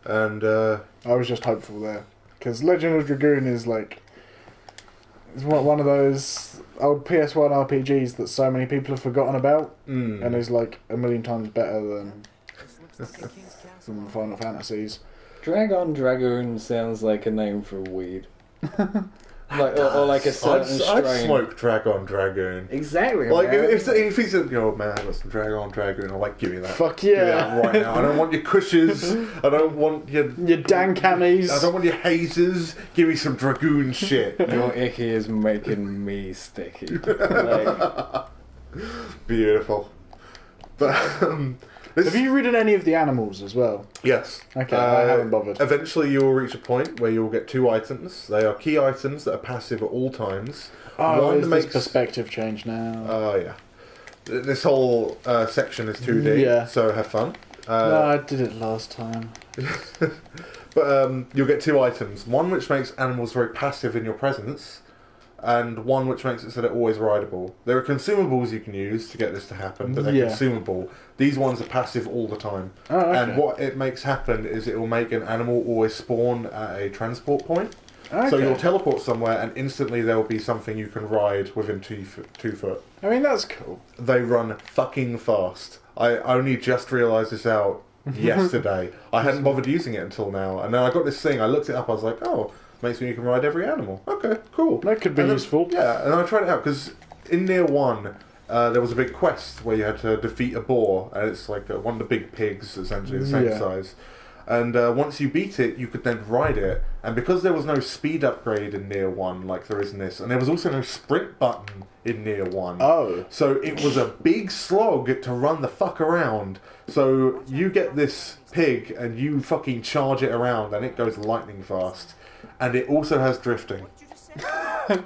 and I was just hopeful there. Because Legend of Dragoon is like... It's one of those old PS1 RPGs that so many people have forgotten about, and is like a million times better than Final Fantasies. Dragon Dragoon sounds like a name for weed. or like a certain I'd strain. smoke Dragon Dragoon. Exactly. Like man. if he said, "Yo, man, I got some Dragon Dragoon," I'm like, "Give me that. Fuck Give me yeah. that right now. I don't want your cushes. I don't want your Dan Cammies. I don't want your hazes. Give me some Dragoon shit." Your icky is making me sticky. Like, Beautiful. But Have you ridden any of the animals as well? yes. Okay, I haven't bothered. Eventually, you will reach a point where you will get 2 items. They are key items that are passive at all times. Oh, One is makes this perspective change now? Oh yeah. This whole section is 2D. Yeah. So have fun. No, I did it last time. But you'll get 2 items. One which makes animals very passive in your presence, and one which makes it so they're always rideable. There are consumables you can use to get this to happen, but they're Yeah. consumable. These ones are passive all the time. Oh, okay. And what it makes happen is it will make an animal always spawn at a transport point. Okay. So you'll teleport somewhere and instantly there will be something you can ride within 2 foot. I mean, that's cool. They run fucking fast. I only just realised this out yesterday. I hadn't bothered using it until now. And then I got this thing, I looked it up, I was like, oh, makes me you can ride every animal. Okay, cool. That could be And then- useful. Yeah, and I tried it out because in Nier 1, there was a big quest where you had to defeat a boar, and it's like one of the big pigs, essentially the same Yeah. size. And once you beat it, you could then ride it. And because there was no speed upgrade in Nier 1 like there is in this, and there was also no sprint button in Nier 1. Oh. So it was a big slog to run the fuck around. So you get this pig and you fucking charge it around and it goes lightning fast. And it also has drifting.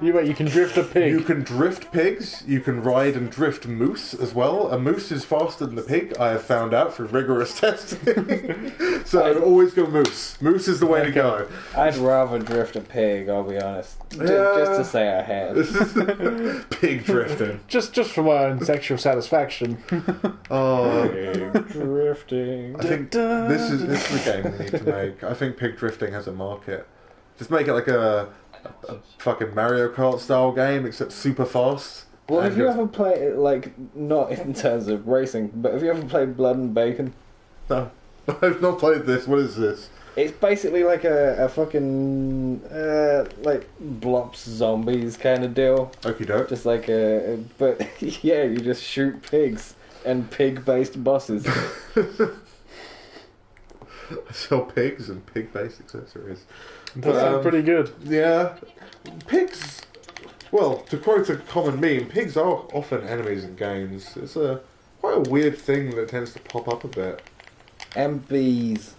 You can drift a pig. You can drift pigs, you can ride and drift moose as well. A moose is faster than the pig, I have found out through rigorous testing. So always go moose. Moose is the way to go. I'd rather drift a pig, I'll be honest. Just to say I had. Pig drifting. Just for my own sexual satisfaction. Oh, Pig drifting. I think this is the game we need to make. I think pig drifting has a market. Just make it like a fucking Mario Kart style game, except super fast. Well, And have you just- ever played, like, not in terms of racing, but have you ever played Blood and Bacon? No, I've not played this. What is this? It's basically like a fucking, like, Blops Zombies kind of deal. Okie doke. Just like but yeah, you just shoot pigs and pig-based bosses. I sell pigs and pig-based accessories. That sounds pretty good. Yeah, pigs. Well, to quote a common meme, pigs are often enemies in games. It's quite a weird thing that tends to pop up a bit. And bees.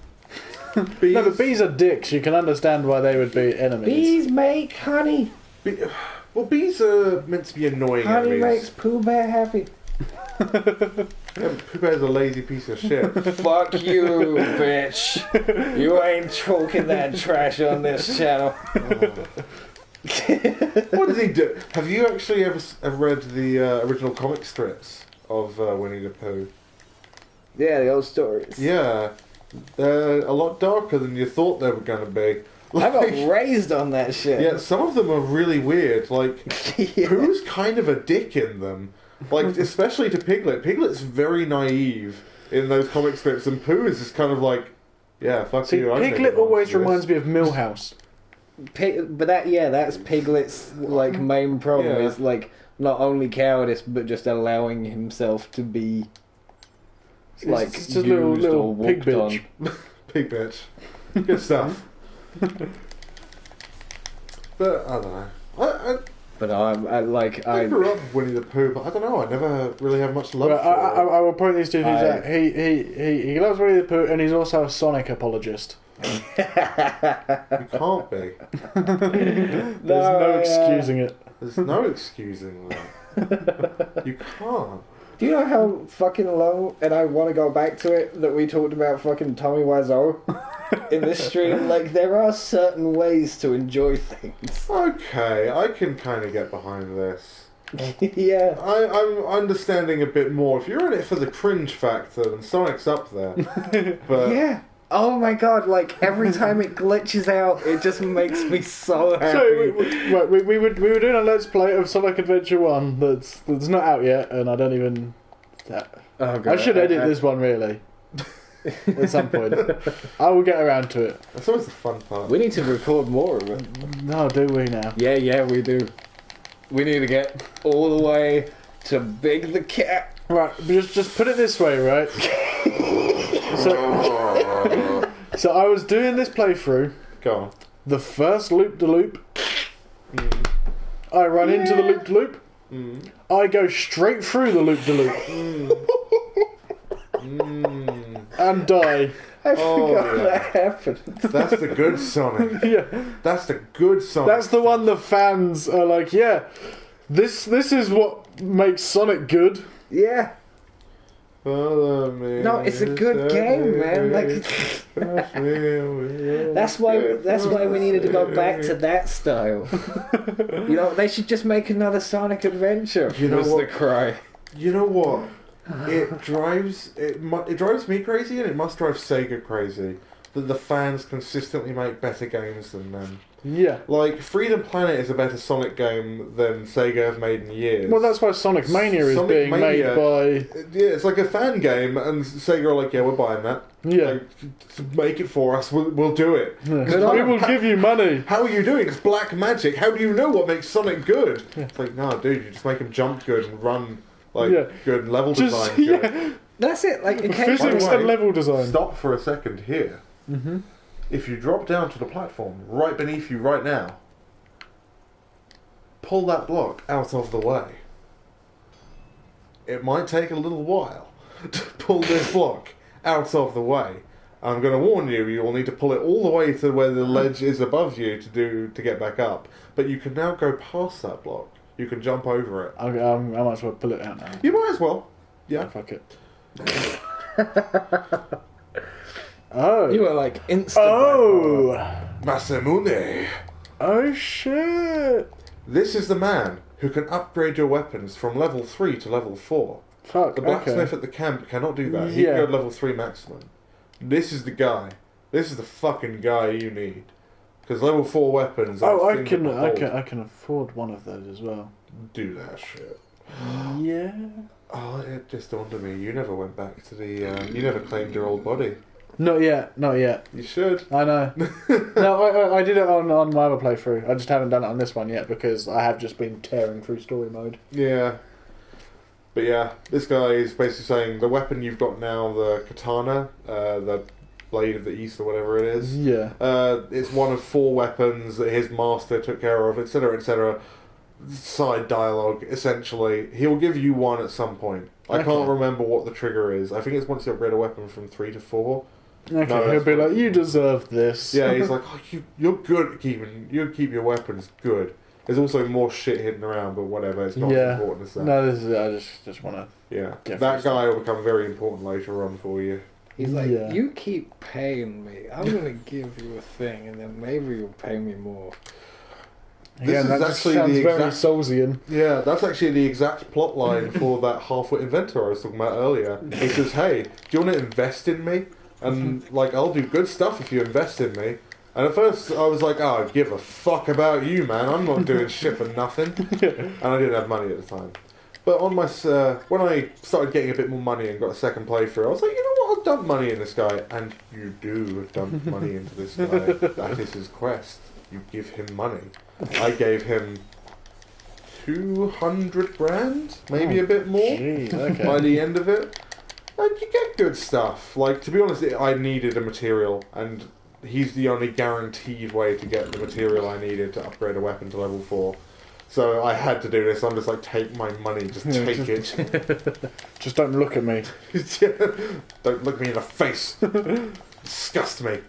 Bees, No, but bees are dicks. You can understand why they would be enemies. Bees make honey. well, bees are meant to be annoying Honey enemies. makes Pooh Bear happy. Yeah, Pooh Bear's a lazy piece of shit. Fuck you, bitch. You ain't choking that trash on this channel. What does he do? Have you actually ever read the original comic strips of Winnie the Pooh? Yeah, the old stories. Yeah, they're a lot darker than you thought they were going to be. I got raised on that shit. Yeah, some of them are really weird. Like, Yeah. Pooh's kind of a dick in them. Like, especially to Piglet. Piglet's very naive in those comic strips, and Pooh is just kind of like, yeah, fuck See, you. Piglet always reminds me of Millhouse. But that's Piglet's like main problem Yeah. is like not only cowardice but just allowing himself to be like It's just used a little or pig walked on. bitch. Pig bitch. Good stuff. But, I don't know. But I grew up with Winnie the Pooh, but I don't know, I never really had much love Well, for it. I will point these two things I- out. He loves Winnie the Pooh, and he's also a Sonic apologist. You can't be. There's no excusing it. There's no excusing that. You can't. Do you know how fucking long, and I want to go back to it, that we talked about fucking Tommy Wiseau in this stream? Like, there are certain ways to enjoy things. Okay, I can kind of get behind this. Yeah. I'm understanding a bit more. If you're in it for the cringe factor, then Sonic's up there. But Yeah. Oh my god, like, every time it glitches out, it just makes me so happy. So we were doing a let's play of Sonic Adventure 1 that's not out yet, and I don't even. Oh, God. I should edit this one really. at some point. I will get around to it. That's always the fun part. We need to record more of it. No, do we now? Yeah, we do. We need to get all the way to Big the Cat. Right, just put it this way, right? So I was doing this playthrough. Go on. The first loop-de-loop. I run into the loop-de-loop. I go straight through the loop-de-loop. And die. I forgot that happened. That's the good Sonic. Yeah. That's the good Sonic. That's the one the fans are like, yeah, this is what makes Sonic good. Yeah. Follow me. No, it's a good game, man. Like, that's why we needed to go back to that style. You know, they should just make another Sonic Adventure. You know was what? the cry. You know what? It drives me crazy, and it must drive Sega crazy that the fans consistently make better games than them. Yeah. Like, Freedom Planet is a better Sonic game than Sega have made in years. Well, that's why Sonic Mania is Sonic being Mania, made by... Yeah, it's like a fan game, and Sega are like, yeah, we're buying that. Yeah. Like, make it for us, we'll do it. We will give you money. How are you doing? It's black magic. How do you know what makes Sonic good? It's like, no, dude, you just make him jump good and run good and level design good. Yeah. That's it. Like, in case Physics By the way, and level design. Stop for a second here. Mm-hmm. If you drop down to the platform right beneath you right now, pull that block out of the way. It might take a little while to pull this block out of the way. I'm going to warn you, you will need to pull it all the way to where the ledge is above you to get back up. But you can now go past that block. You can jump over it. I might as well pull it out now. You might as well. Yeah, Yeah. fuck it. Oh. you were like instant. Oh. Masamune. Oh shit. This is the man who can upgrade your weapons from level 3 to level 4. Fuck. The blacksmith Okay. at the camp cannot do that. He Yeah. can go level 3 maximum. This is the guy. This is the fucking guy you need. Because level 4 weapons are Oh, a I thing can to behold. I can afford one of those as well. Do that shit. Yeah. Oh, it just dawned on me. You never went back to the... you never claimed your old body. Not yet. Not yet. You should. I know. No, I did it on my other playthrough. I just haven't done it on this one yet because I have just been tearing through story mode. Yeah. But yeah, this guy is basically saying the weapon you've got now, the katana, the blade of the east or whatever it is, Yeah. it's one of 4 weapons that his master took care of, etc., etc. Side dialogue, essentially. He'll give you one at some point. I can't Okay. remember what the trigger is. I think it's once you upgrade a weapon from 3 to 4. Okay, No, he'll that's be fine. like, you deserve this. Yeah, he's like, oh, you're good at you keep your weapons good. There's also more shit hidden around, but whatever, it's not as important as that. No, this is, I just want to... Yeah, Yeah, that for guy will become very important later on for you. He's like, Yeah. you keep paying me. I'm gonna give you a thing, and then maybe you'll pay me more. This Again, is that just actually sounds the very exact- Soulsian. Yeah, that's actually the exact plot line for that half-wit inventor I was talking about earlier. He says, hey, do you want to invest in me? And, like, I'll do good stuff if you invest in me. And at first I was like, oh, give a fuck about you, man. I'm not doing shit for nothing. And I didn't have money at the time. But on my when I started getting a bit more money and got a second playthrough, I was like, you know what, I'll dump money in this guy. And you do have dumped money into this guy. That is his quest. You give him money. I gave him 200 grand, maybe a bit more, Jeez, okay. by the end of it. And you get good stuff. Like, to be honest, I needed a material, and he's the only guaranteed way to get the material I needed to upgrade a weapon to level 4. So I had to do this. I'm just like, take my money, just take it. Just don't look at me. Don't look me in the face. Disgust me.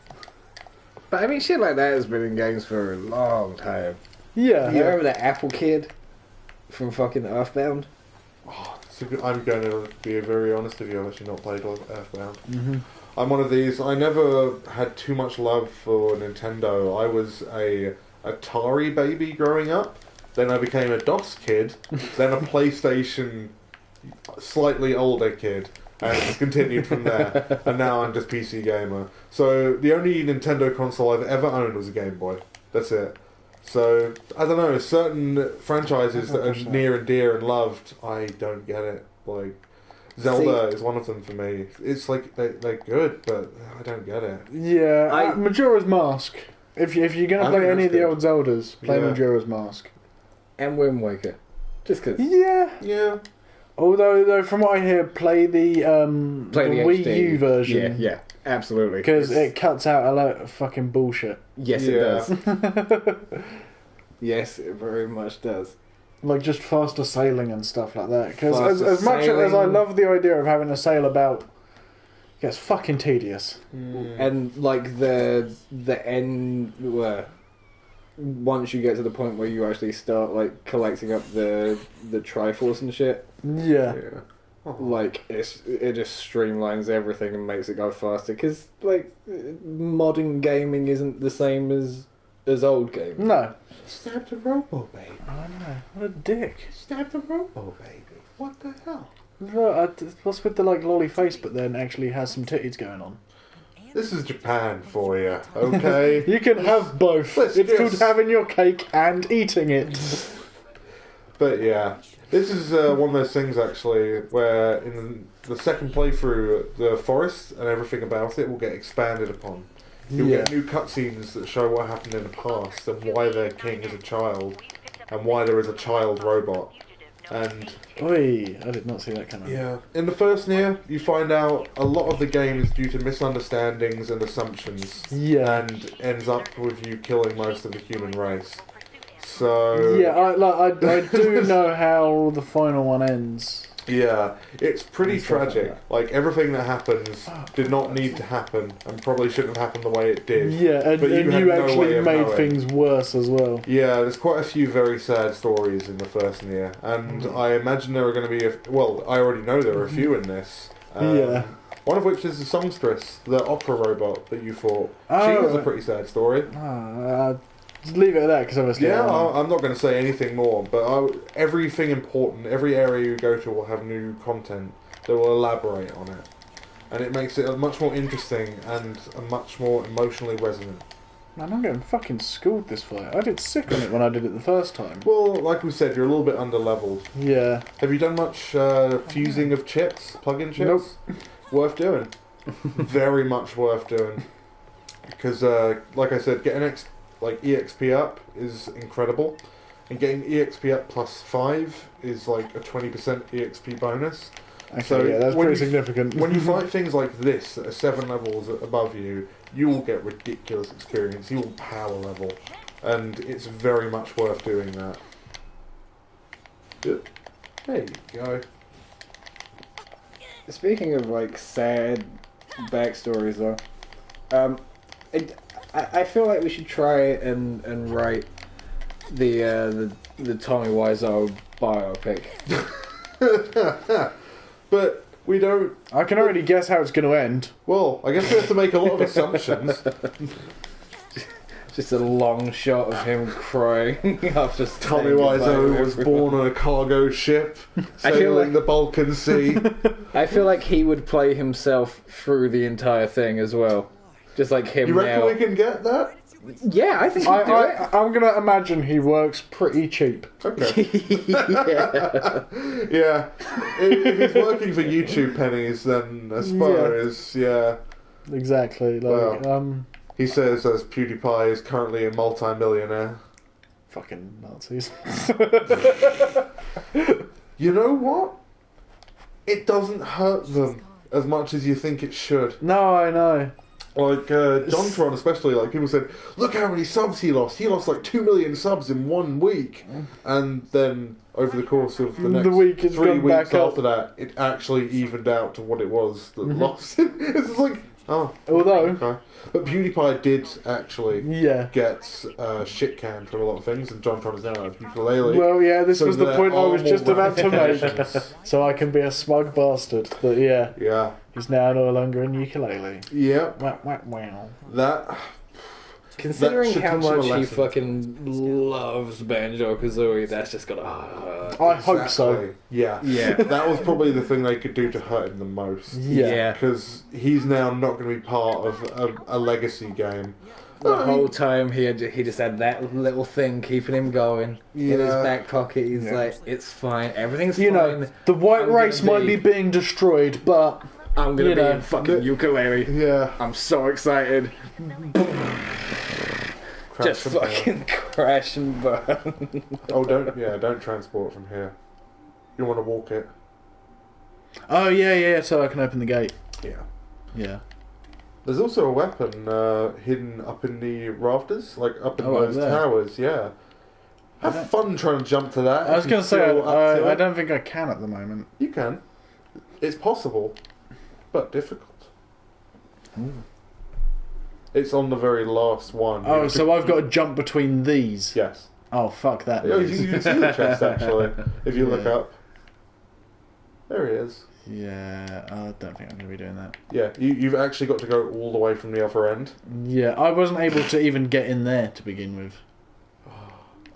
But I mean, shit like that has been in games for a long time. Yeah. You remember that Apple kid from fucking Earthbound? Oh, I'm going to be very honest with you. I've actually not played Earthbound. Mm-hmm. I'm one of these. I never had too much love for Nintendo. I was a Atari baby growing up. Then I became a DOS kid. Then a PlayStation slightly older kid. And it's continued from there. And now I'm just PC gamer. So the only Nintendo console I've ever owned was a Game Boy. That's it. So, I don't know, certain franchises that are near and dear and loved, I don't get it. Like, Zelda is one of them for me. It's like they're good, but I don't get it. Yeah, Majora's Mask. If you're going to play any of the old Zeldas, play Majora's Mask. And Wind Waker. Just because. Yeah. Although, from what I hear, play the Wii HD. U version. Yeah, absolutely. Because it cuts out a lot of fucking bullshit. Yes, it does. Yes, it very much does. Like just faster sailing and stuff like that. Because Faster as much as I sailing. love the idea of having a sail about, it gets fucking tedious. And like the end where once you get to the point where you actually start like collecting up the Triforce and shit, Yeah. like it just streamlines everything and makes it go faster. Because like modern gaming isn't the same as old gaming. No. Stab the robo baby. I know. What a dick. Stab the robo baby. What the hell? Look, what's with the like lolly face, but then actually has some titties going on? This is Japan for you, okay? You can have both. Let's It's called just- having your cake and eating it. But yeah, this is one of those things actually where in the second playthrough, the forest and everything about it will get expanded upon. You'll get new cutscenes that show what happened in the past and why their king is a child and why there is a child robot. And Oi, I did not see that coming. yeah, in the first Nier, you find out a lot of the game is due to misunderstandings and assumptions. Yeah. And ends up with you killing most of the human race. So Yeah, I do know how the final one ends. yeah, it's pretty And stuff like tragic. that. Like everything that happens did not need to happen and probably shouldn't have happened the way it did. Yeah, and But you, had no way actually of made knowing. things worse as well. Yeah, there's quite a few very sad stories in the first Nier, and I imagine there are going to be well, I already know there are a few in this. Yeah. One of which is the songstress, the opera robot that you fought. She Oh, has a pretty sad story. Just leave it at that, because obviously... Yeah, I'm not going to say anything more, but everything important, every area you go to will have new content that will elaborate on it. And it makes it much more interesting and much more emotionally resonant. Man, I'm getting fucking schooled this fight. I did sick on it when I did it the first time. Well, like we said, you're a little bit under-leveled. Yeah. Have you done much fusing of chips, plug-in chips? Nope. Worth doing. Very much worth doing. Because, like I said, getting EXP up is incredible. And getting EXP up plus 5 is like a 20% EXP bonus. Okay, So yeah, that's when pretty you- significant. When you fight things like this that are 7 levels above you, you will get ridiculous experience. You will power level. And it's very much worth doing that. Good. There you go. Speaking of like sad backstories, though, I feel like we should try and write the Tommy Wiseau biopic. But we don't. I can already guess how it's going to end. Well, I guess we have to make a lot of assumptions. Just a long shot of him crying after Tommy saying goodbye to Wiseau was everyone. born on a cargo ship I feel sailing like- the Balkan Sea. I feel like he would play himself through the entire thing as well. Just like him You reckon now. we can get that? Yeah, I think he'd do it. I'm going to imagine he works pretty cheap. Okay. Yeah. Yeah. If he's working for YouTube pennies, then I suppose, yeah. Exactly. Like, Well. He says as PewDiePie is currently a multi-millionaire. fucking Nazis. You know what? It doesn't hurt them as much as you think it should. No, I know. Like, JonTron especially, like, people said, look how many subs he lost. He lost like 2 million subs in 1 week. And then, over the course of the next week it's 3 gone weeks back up. after that, it actually evened out to what it was that lost. It's just like, oh. Although, Okay. But PewDiePie did actually yeah. get shit canned from a lot of things, and JonTron is now a ukulele. Well, yeah, this So was the there point I are was more just about to make. ramifications. So I can be a smug bastard. But yeah, Yeah. he's now no longer in ukulele. Yeah. Wow, wow, wow. That. Considering should how teach them a much he lesson. fucking loves Banjo-Kazooie, that's just gotta hurt. I hope so. Exactly. Yeah. Yeah. That was probably the thing they could do to hurt him the most. Yeah. Because he's now not going to be part of a legacy game. The whole time he just had that little thing keeping him going in his Yeah. back pocket. He's like, it's fine, everything's You fine. know, the white I'm race gonna might be being destroyed, but I'm gonna you be know, in fucking ukulele. Yeah. I'm so excited. Just Crash and burn. fucking crash and burn. Oh, don't transport from here. You want to walk it? oh yeah, so I can open the gate. Yeah. Yeah. There's also a weapon hidden up in the rafters, like up in Oh, those there. towers, yeah. Have fun trying to jump to that. I was if going you to say, feel up to I it. don't think I can at the moment. You can. It's possible, but difficult. It's on the very last one. You Oh, have so to- I've got to jump between these. Yes. Oh, fuck that. Oh, noise. you can see the chest, actually, if you look Yeah. up. There he is. Yeah, I don't think I'm going to be doing that. Yeah, you've actually got to go all the way from the other end. Yeah, I wasn't able to even get in there to begin with.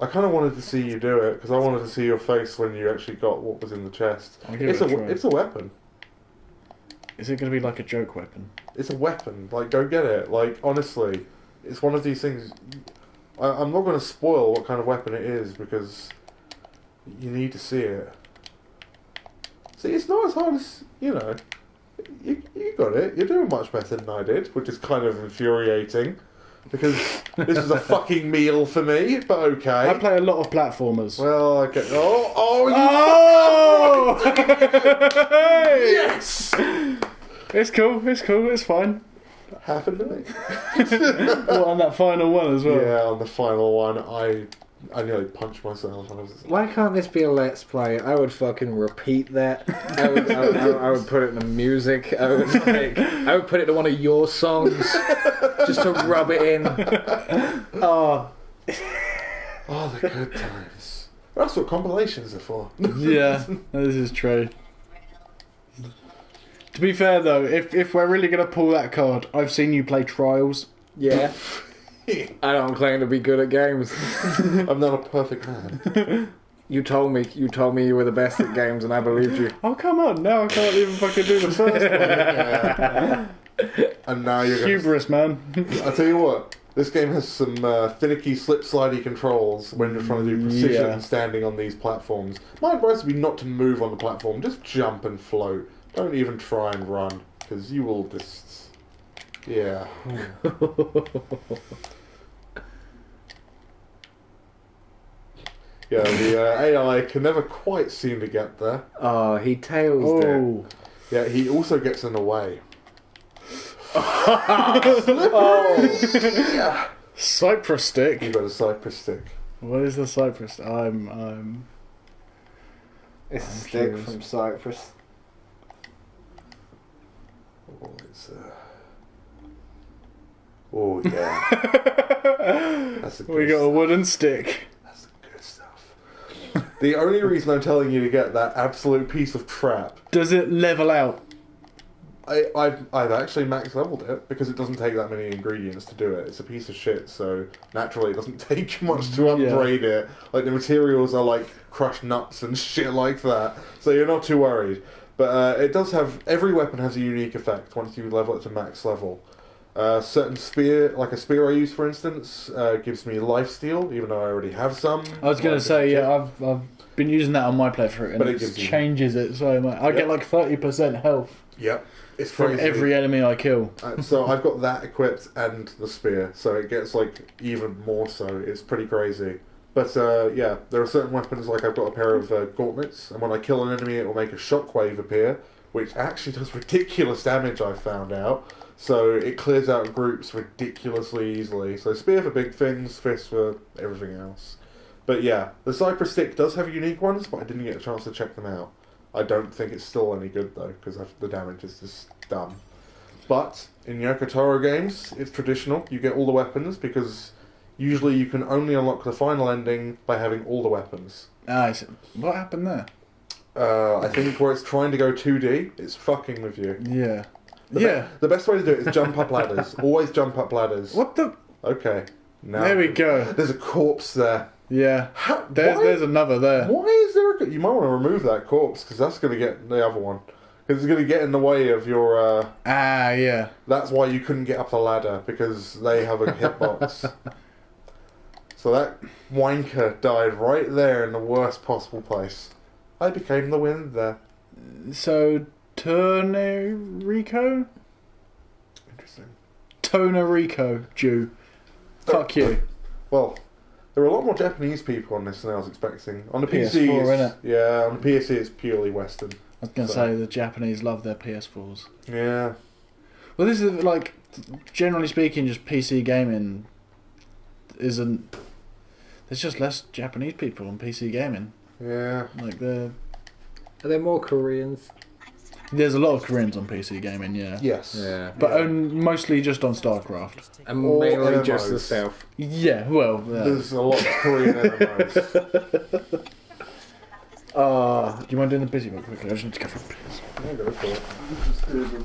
I kind of wanted to see you do it, because I wanted to see your face when you actually got what was in the chest. I'll give it a try. It's a weapon. Is it going to be like a joke weapon? It's a weapon. Like, go get it. Like, honestly, it's one of these things. I'm not going to spoil what kind of weapon it is because you need to see it. See, it's not as hard as you know. You got it. You're doing much better than I did, which is kind of infuriating because this is a fucking meal for me. But okay. I play a lot of platformers. Well, okay. Oh, you Oh! yes! It's cool, it's fine. Happened to me. What, on that final one as well? Yeah, on the final one, I nearly punched myself. I was Why can't this be a let's play? I would fucking repeat that. I would put it in the music. I would put it to one of your songs just to rub it in. Oh, oh, the good times. That's what compilations are for. yeah, this is true. To be fair though, if we're really going to pull that card, I've seen you play Trials. Yeah. I don't claim to be good at games. I'm not a perfect man. You told me you were the best at games, and I believed you. Oh, come on, now I can't even fucking do the first one. And now you're going Hubris, man. I tell you what, this game has some finicky, slip-slidey controls when you're trying to do precision Yeah. standing on these platforms. My advice would be not to move on the platform, just jump and float. Don't even try and run, because you will just... Yeah. Yeah, the AI can never quite seem to get there. Oh, he tails it. Oh. Yeah, he also gets in the way. Cypress stick. You got a cypress stick. What is the cypress? I'm It's a I'm stick curious. from Cyprus. Oh, it's, oh yeah. That's a good We got a wooden stick. That's good stuff. The only reason I'm telling you to get that absolute piece of crap, Does it level out? I've actually max leveled it because it doesn't take that many ingredients to do it. It's a piece of shit, so naturally it doesn't take much to upgrade it. Like the materials are like crushed nuts and shit like that, so you're not too worried. But it does have, every weapon has a unique effect once you level it to max level. Certain spear, like a spear I use for instance, gives me lifesteal, even though I already have some. I was going to say, yeah, I've been using that on my playthrough, and But it it gives you- changes it so much. I get like 30% health Yep. It's from crazy. every enemy I kill. So I've got that equipped and the spear, so it gets like even more so. It's pretty crazy. But yeah, there are certain weapons, like I've got a pair of gauntlets, and when I kill an enemy it will make a shockwave appear, which actually does ridiculous damage, I've found out. So it clears out groups ridiculously easily. So spear for big things, fist for everything else. But yeah, the Cypress Stick does have unique ones, but I didn't get a chance to check them out. I don't think it's still any good though, because the damage is just dumb. But in Yoko games, it's traditional. You get all the weapons because usually you can only unlock the final ending by having all the weapons. What happened there? I think where it's trying to go 2D, it's fucking with you. Yeah. The best way to do it is jump up ladders. Always jump up ladders. What the? Okay. Now There we go. There's a corpse there. Yeah. How, There's another there. Why is there you might want to remove that corpse, because that's going to get the other one. Because it's going to get in the way of your... Yeah. That's why you couldn't get up the ladder, because they have a hitbox. So that wanker died right there in the worst possible place. I became the winner there. So, Rico? Interesting. Rico, Jew. Fuck you. Well, there are a lot more Japanese people on this than I was expecting. On the PC, PS4, it's, yeah, on the PC it's purely Western. I was going to say the Japanese love their PS4s. Yeah. Well, this is like, generally speaking, just PC gaming isn't. There's just less Japanese people on PC gaming. Yeah. Like Are there more Koreans? there's a lot of Koreans on PC gaming, yeah. Yes. Yeah. But mostly just on StarCraft. And Or mainly just the MMOs. South. Yeah, well. There's a lot of Korean MMOs. Do you mind doing the busy one quickly? I just need to go for a piss. Yeah, go for it.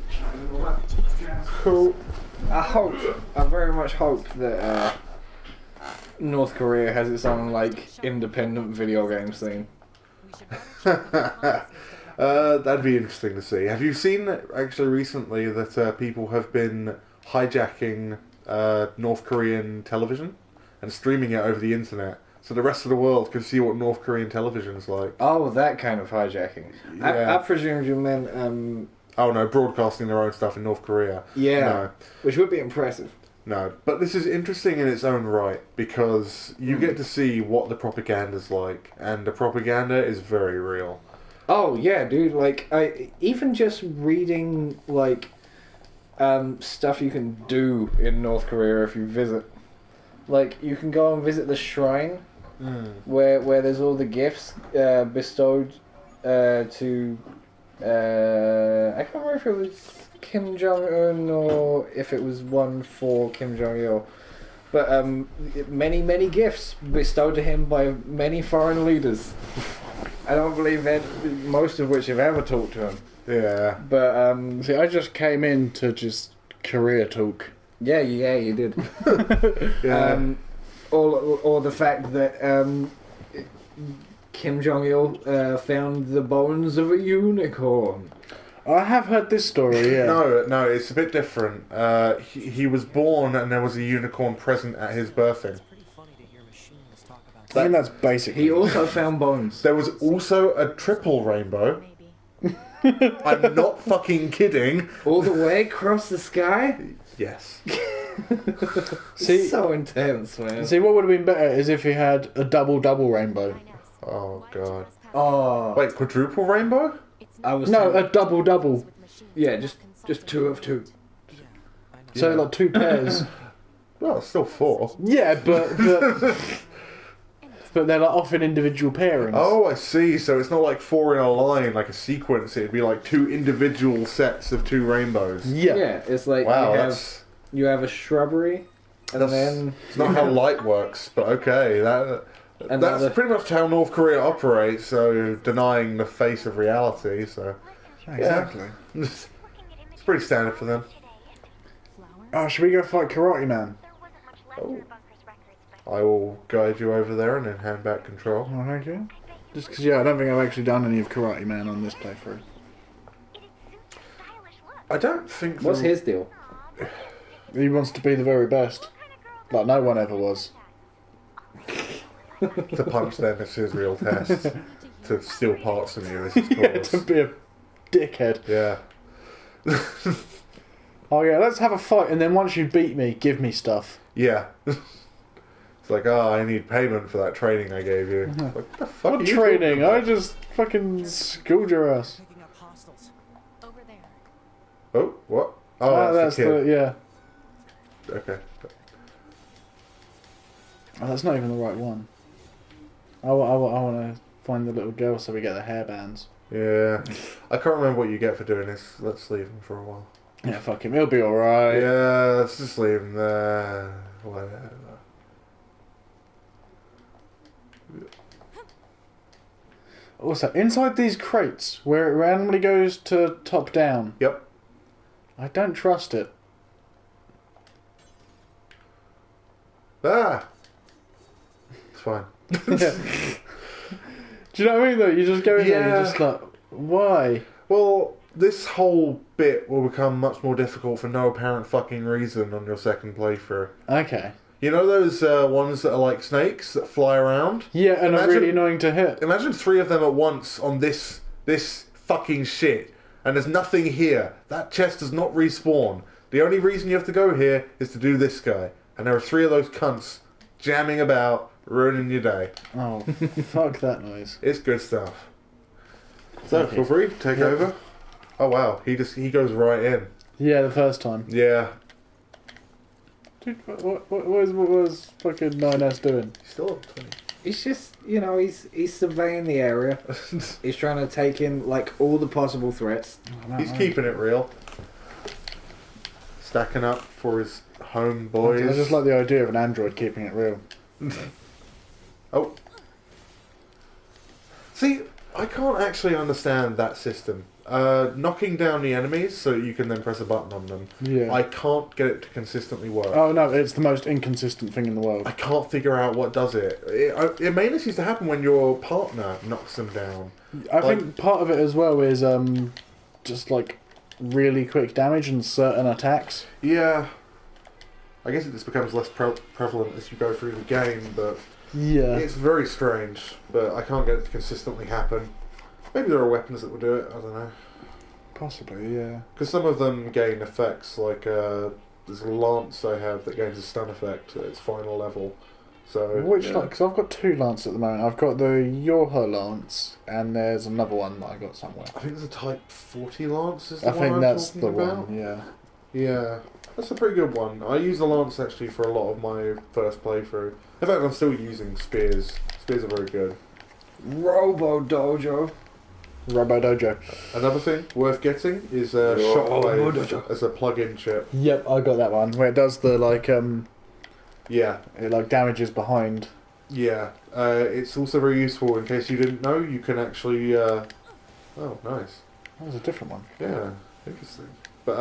Cool. I very much hope that North Korea has its own like independent video game scene. That'd be interesting to see. Have you seen actually recently that people have been hijacking North Korean television and streaming it over the internet, so the rest of the world can see what North Korean television is like? Oh, that kind of hijacking. Yeah. I presumed you meant Oh no, broadcasting their own stuff in North Korea. yeah, No. which would be impressive. No, but this is interesting in its own right, because you get to see what the propaganda's like, and the propaganda is very real. Oh yeah, dude. Like, even just reading like stuff you can do in North Korea if you visit. Like, you can go and visit the shrine where there's all the gifts bestowed to. I can't remember if it was Kim Jong Un or if it was one for Kim Jong Il. But many gifts bestowed to him by many foreign leaders. I don't believe that most of which have ever talked to him. Yeah. But See, I just came in to just Korea talk. yeah, you did. Yeah. Or the fact that Kim Jong Il found the bones of a unicorn. I have heard this story, yeah. No, it's a bit different. He was born and there was a unicorn present at his birthing. It's pretty funny to hear machines talk about I think that's basically. He also found bones. There was also a triple rainbow. maybe. I'm not fucking kidding. All the way across the sky? Yes. See, So intense, man. see, what would have been better is if he had a double rainbow. Oh god. Oh, Wait, quadruple rainbow? I was No, a double. yeah, just two of two. So like two pairs. Well, it's still 4. Yeah, but they're like off in individual pairings. Oh, I see. So it's not like 4 in a line, like a sequence. It'd be like 2 individual sets of 2 rainbows. Yeah. Yeah, it's like Wow, you have a shrubbery, and that's then it's not how light works, but okay. That's Another- pretty much how North Korea operates. So denying the face of reality. So Exactly. it's pretty standard for them. Oh, should we go fight Karate Man? Oh. I will guide you over there and then hand back control. Oh, thank you. Just because, yeah, I don't think I've actually done any of Karate Man on this playthrough. I don't think. what's his deal? He wants to be the very best. Like no one ever was. To punch them is his real test. To steal parts from you is his Yeah, cause. to be a dickhead. Yeah. Oh yeah, let's have a fight, and then once you beat me, give me stuff. Yeah. It's like, oh, I need payment for that training I gave you. Like, what the fuck What are you training? talking I about? just fucking schooled your ass. Picking up hostiles. Over there. Oh, what? Oh, Ah, that's the kid. yeah. Okay. Oh, that's not even the right one. I want to find the little girl so we get the hairbands. Yeah. I can't remember what you get for doing this. Let's leave him for a while. Yeah, fuck him. He'll be alright. Yeah, let's just leave him there. Whatever. Also, inside these crates, where it randomly goes to top down, Yep. I don't trust it. Ah! It's fine. Yeah. Do you know what I mean, though? You just go in there and you're just like, why? Well, this whole bit will become much more difficult for no apparent fucking reason on your second playthrough. Okay. You know those ones that are like snakes that fly around? Yeah, and are Imagine- really annoying to hit. Imagine 3 of them at once on this fucking shit. And there's nothing here. That chest does not respawn. The only reason you have to go here is to do this guy. And there are 3 of those cunts jamming about, ruining your day. Oh, fuck that noise. It's good stuff. So, Okay. feel free, take Yep. over. Oh wow, he goes right in. Yeah, the first time. Yeah. Dude, what was fucking 9S doing? He's still up 20. He's just, he's surveying the area. He's trying to take in, like, all the possible threats. He's keeping it real. Stacking up for his home boys. I just like the idea of an android keeping it real. Oh. See, I can't actually understand that system. Knocking down the enemies so you can then press a button on them. Yeah. I can't get it to consistently work. Oh no, it's the most inconsistent thing in the world. I can't figure out what does it. It mainly seems to happen when your partner knocks them down. I think part of it as well is just like really quick damage and certain attacks. Yeah. I guess it just becomes less prevalent as you go through the game, but Yeah. it's very strange. But I can't get it to consistently happen. Maybe there are weapons that will do it, I don't know. Possibly, yeah. Because some of them gain effects, like there's a lance I have that gains a stun effect at its final level. So Which, yeah. because I've got 2 lances at the moment. I've got the Yoho lance, and there's another one that I got somewhere. I think there's a Type 40 lance. Is the I one think I'm that's talking the about? one, yeah. Yeah, that's a pretty good one. I use the lance actually for a lot of my first playthrough. In fact, I'm still using spears. Spears are very good. Robo Dojo. Robo Dojo. Another thing worth getting is Oh, Shockwave as a plug-in chip. Yep, I got that one, where it does the, like, Yeah, it, like, damages behind. yeah. It's also very useful in case you didn't know. You can actually. Oh, nice. That was a different one. Yeah, interesting. But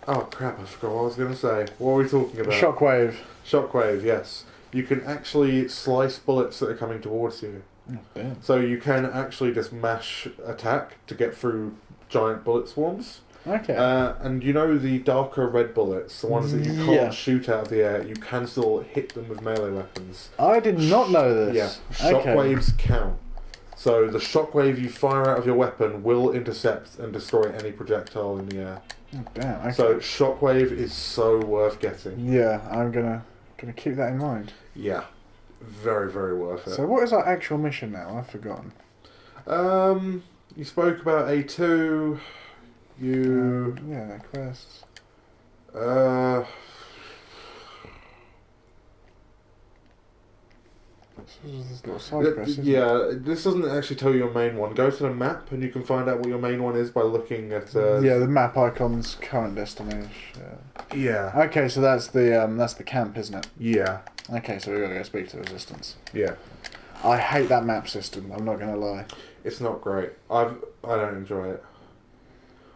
oh crap! I forgot what I was going to say. What were we talking about? Shockwave. Shockwave. Yes, you can actually slice bullets that are coming towards you. Oh, damn. So you can actually just mash attack to get through giant bullet swarms. Okay. And you know the darker red bullets, the ones that you can't Yeah. shoot out of the air, you can still hit them with melee weapons. I did not know this. Yeah, Okay. shockwaves count. So the shockwave you fire out of your weapon will intercept and destroy any projectile in the air. Oh, damn. Okay. So shockwave is so worth getting. Yeah, I'm gonna keep that in mind. Yeah, very very worth it. So what is our actual mission now? I've forgotten. You spoke about A2. You Yeah, quests. This little side quest, isn't it? yeah, this doesn't actually tell you your main one. Go to the map and you can find out what your main one is by looking at. Yeah, the map icon's current destination. Yeah. Okay, so that's the camp, isn't it? Yeah. Okay, so we gotta go speak to Resistance. Yeah. I hate that map system. I'm not gonna lie. It's not great. I don't enjoy it.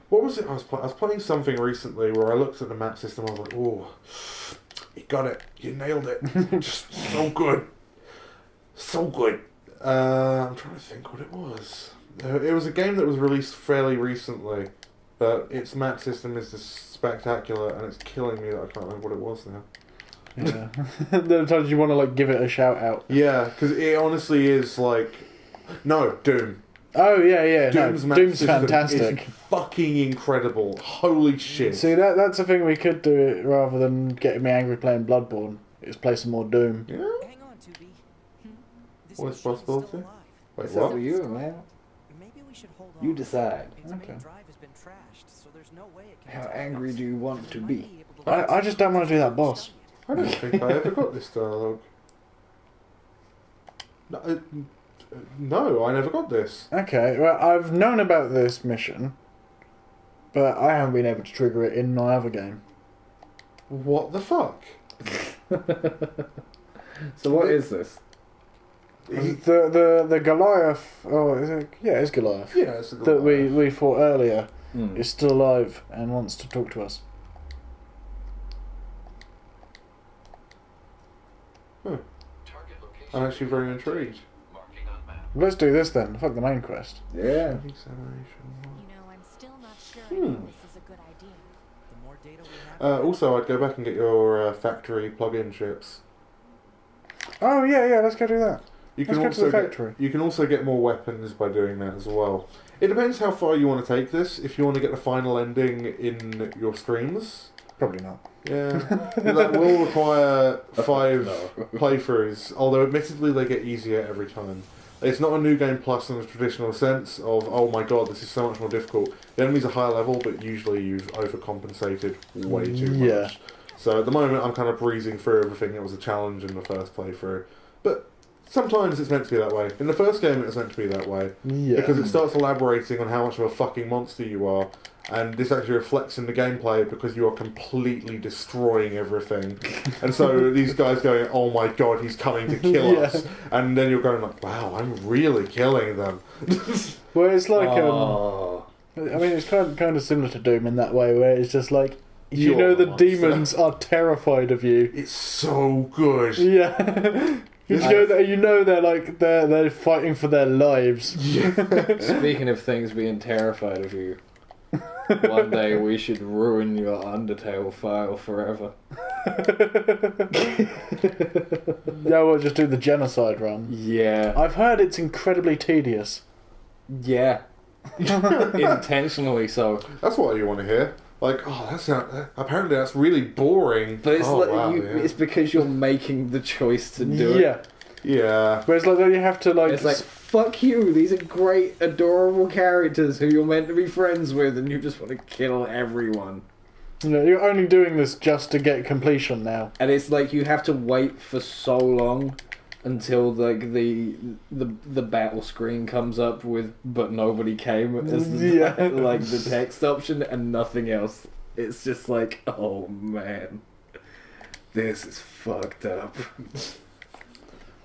What was it? I was playing something recently where I looked at the map system. I was like, "Oh, you got it! You nailed it! Just so good, so good." I'm trying to think what it was. It was a game that was released fairly recently, but its map system is just spectacular, and it's killing me that I can't remember what it was now. Yeah. There are times you want to like give it a shout out. Yeah, because it honestly is like, no, Doom. Oh yeah, yeah. Doom's No, map Doom's system fantastic. is fucking incredible. Holy shit. See, that's the thing we could do it rather than getting me angry playing Bloodborne. Is play some more Doom. Yeah? Hang on, 2B. This What's machine's possibility? still alive. Wait, It's what? up to you, man. Maybe we should hold on. You decide. Its Okay. main drive has been trashed, so there's no way it can How attack angry us. do you want to Might be? able to I just don't want to do that boss. I don't think I ever got this dialogue. No, I never got this. Okay, well, I've known about this mission, but I haven't been able to trigger it in my other game. What the fuck? So what is this? The Goliath, oh, is it? Yeah, it's Goliath. Yeah, it's a That we fought earlier Hmm. is still alive and wants to talk to us. I'm actually very intrigued. Let's do this then. Fuck the main quest. Yeah. You know, I'm still not sure I think this is a good idea. The more data we have. Also, I'd go back and get your factory plug-in chips. Oh yeah, let's go do that. You Let's can go to also the factory. you can also get more weapons by doing that as well. It depends how far you want to take this. If you want to get the final ending in your streams, Probably not. yeah, that will require 5 playthroughs. Although admittedly they get easier every time. It's not a new game plus in the traditional sense of, oh my god, this is so much more difficult. The enemies are higher level, but usually you've overcompensated way too Yeah. much. So at the moment I'm kind of breezing through everything that was a challenge in the first playthrough. But sometimes it's meant to be that way. In the first game it was meant to be that way. Yeah. Because it starts elaborating on how much of a fucking monster you are. And this actually reflects in the gameplay because you are completely destroying everything. And so these guys going, oh my god, he's coming to kill us. And then you're going like, wow, I'm really killing them. Well, it's like Oh. I mean, it's kind of similar to Doom in that way, where it's just like you You're know the the monster. demons are terrified of you. It's so good. Yeah. You know they're like they're fighting for their lives. Speaking of things being terrified of you, one day we should ruin your Undertale file forever. Yeah, we'll just do the genocide run. Yeah. I've heard it's incredibly tedious. Yeah. Intentionally so. That's what you want to hear. Like, oh, that's not. Apparently, that's really boring. But it's oh, like wow, you, yeah. it's because you're making the choice to do it. Yeah. Yeah. Whereas like you have to like It's like, fuck you, these are great, adorable characters who you're meant to be friends with, and you just want to kill everyone. you know, you're only doing this just to get completion now. And it's like you have to wait for so long until like the battle screen comes up with "but nobody came" as the, Yeah. like the text option and nothing else. It's just like, oh man, this is fucked up.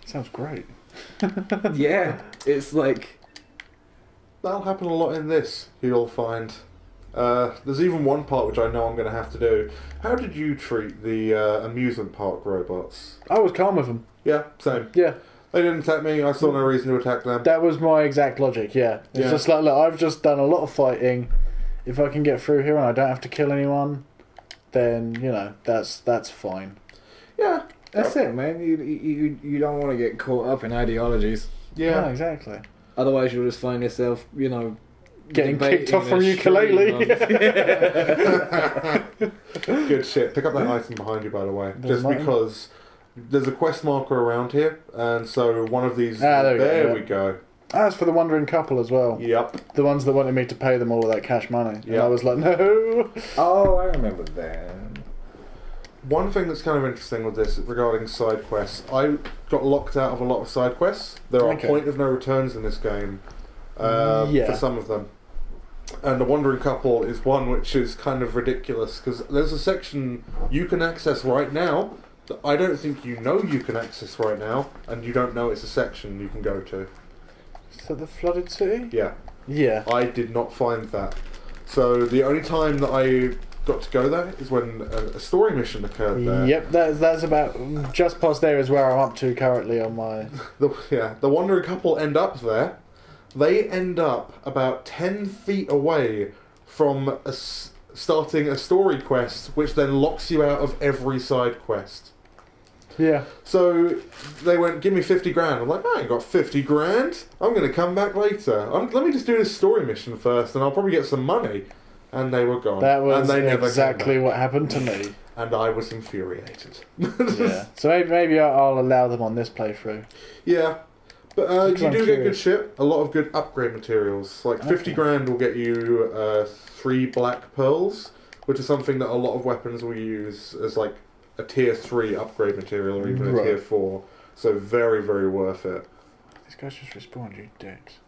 Sounds great. Yeah, it's like, That'll happen a lot in this, you'll find. There's even one part which I know I'm going to have to do. How did you treat the amusement park robots? I was calm with them. Yeah, same. Yeah. They didn't attack me, I saw no reason to attack them. That was my exact logic, yeah. It's Yeah. just like, look, I've just done a lot of fighting. If I can get through here and I don't have to kill anyone, then, you know, that's fine. Yeah. that's it, man. You don't want to get caught up in ideologies. Yeah, Yeah. exactly. Otherwise, you'll just find yourself, you know, Getting debating kicked off a from ukulele. stream Good shit. Pick up that item behind you, by the way. There's Just mine. because there's a quest marker around here, and so one of these... there we we go. That's for the wandering couple as well. Yep. The ones that wanted me to pay them all of that cash money. And Yeah. I was like, no. Oh, I remember that. One thing that's kind of interesting with this regarding side quests, I got locked out of a lot of side quests. There are Okay. point of no returns in this game Yeah. for some of them. And the Wandering Couple is one which is kind of ridiculous because there's a section you can access right now that I don't think you know you can access right now, and you don't know it's a section you can go to. Is that the flooded city? Yeah. Yeah. I did not find that. So the only time that I got to go there is when a story mission occurred there. Yep, that's about just past there is where I'm up to currently on my... The Wandering Couple end up there. They end up about 10 feet away from starting a story quest, which then locks you out of every side quest. Yeah. So they went, give me 50 grand. I'm like, I ain't got 50 grand. I'm going to come back later. Let me just do this story mission first, and I'll probably get some money. And they were gone. That was and they never exactly came back. what happened to me. And I was infuriated. Yeah. So maybe I'll allow them on this playthrough. Yeah. But Because you I'm do get good curious. shit. A lot of good upgrade materials. Like 50 Okay. grand will get you 3 black pearls, which is something that a lot of weapons will use as like a tier 3 upgrade material or even a Right. tier 4. So very, very worth it. These guys just respawned, you dicks.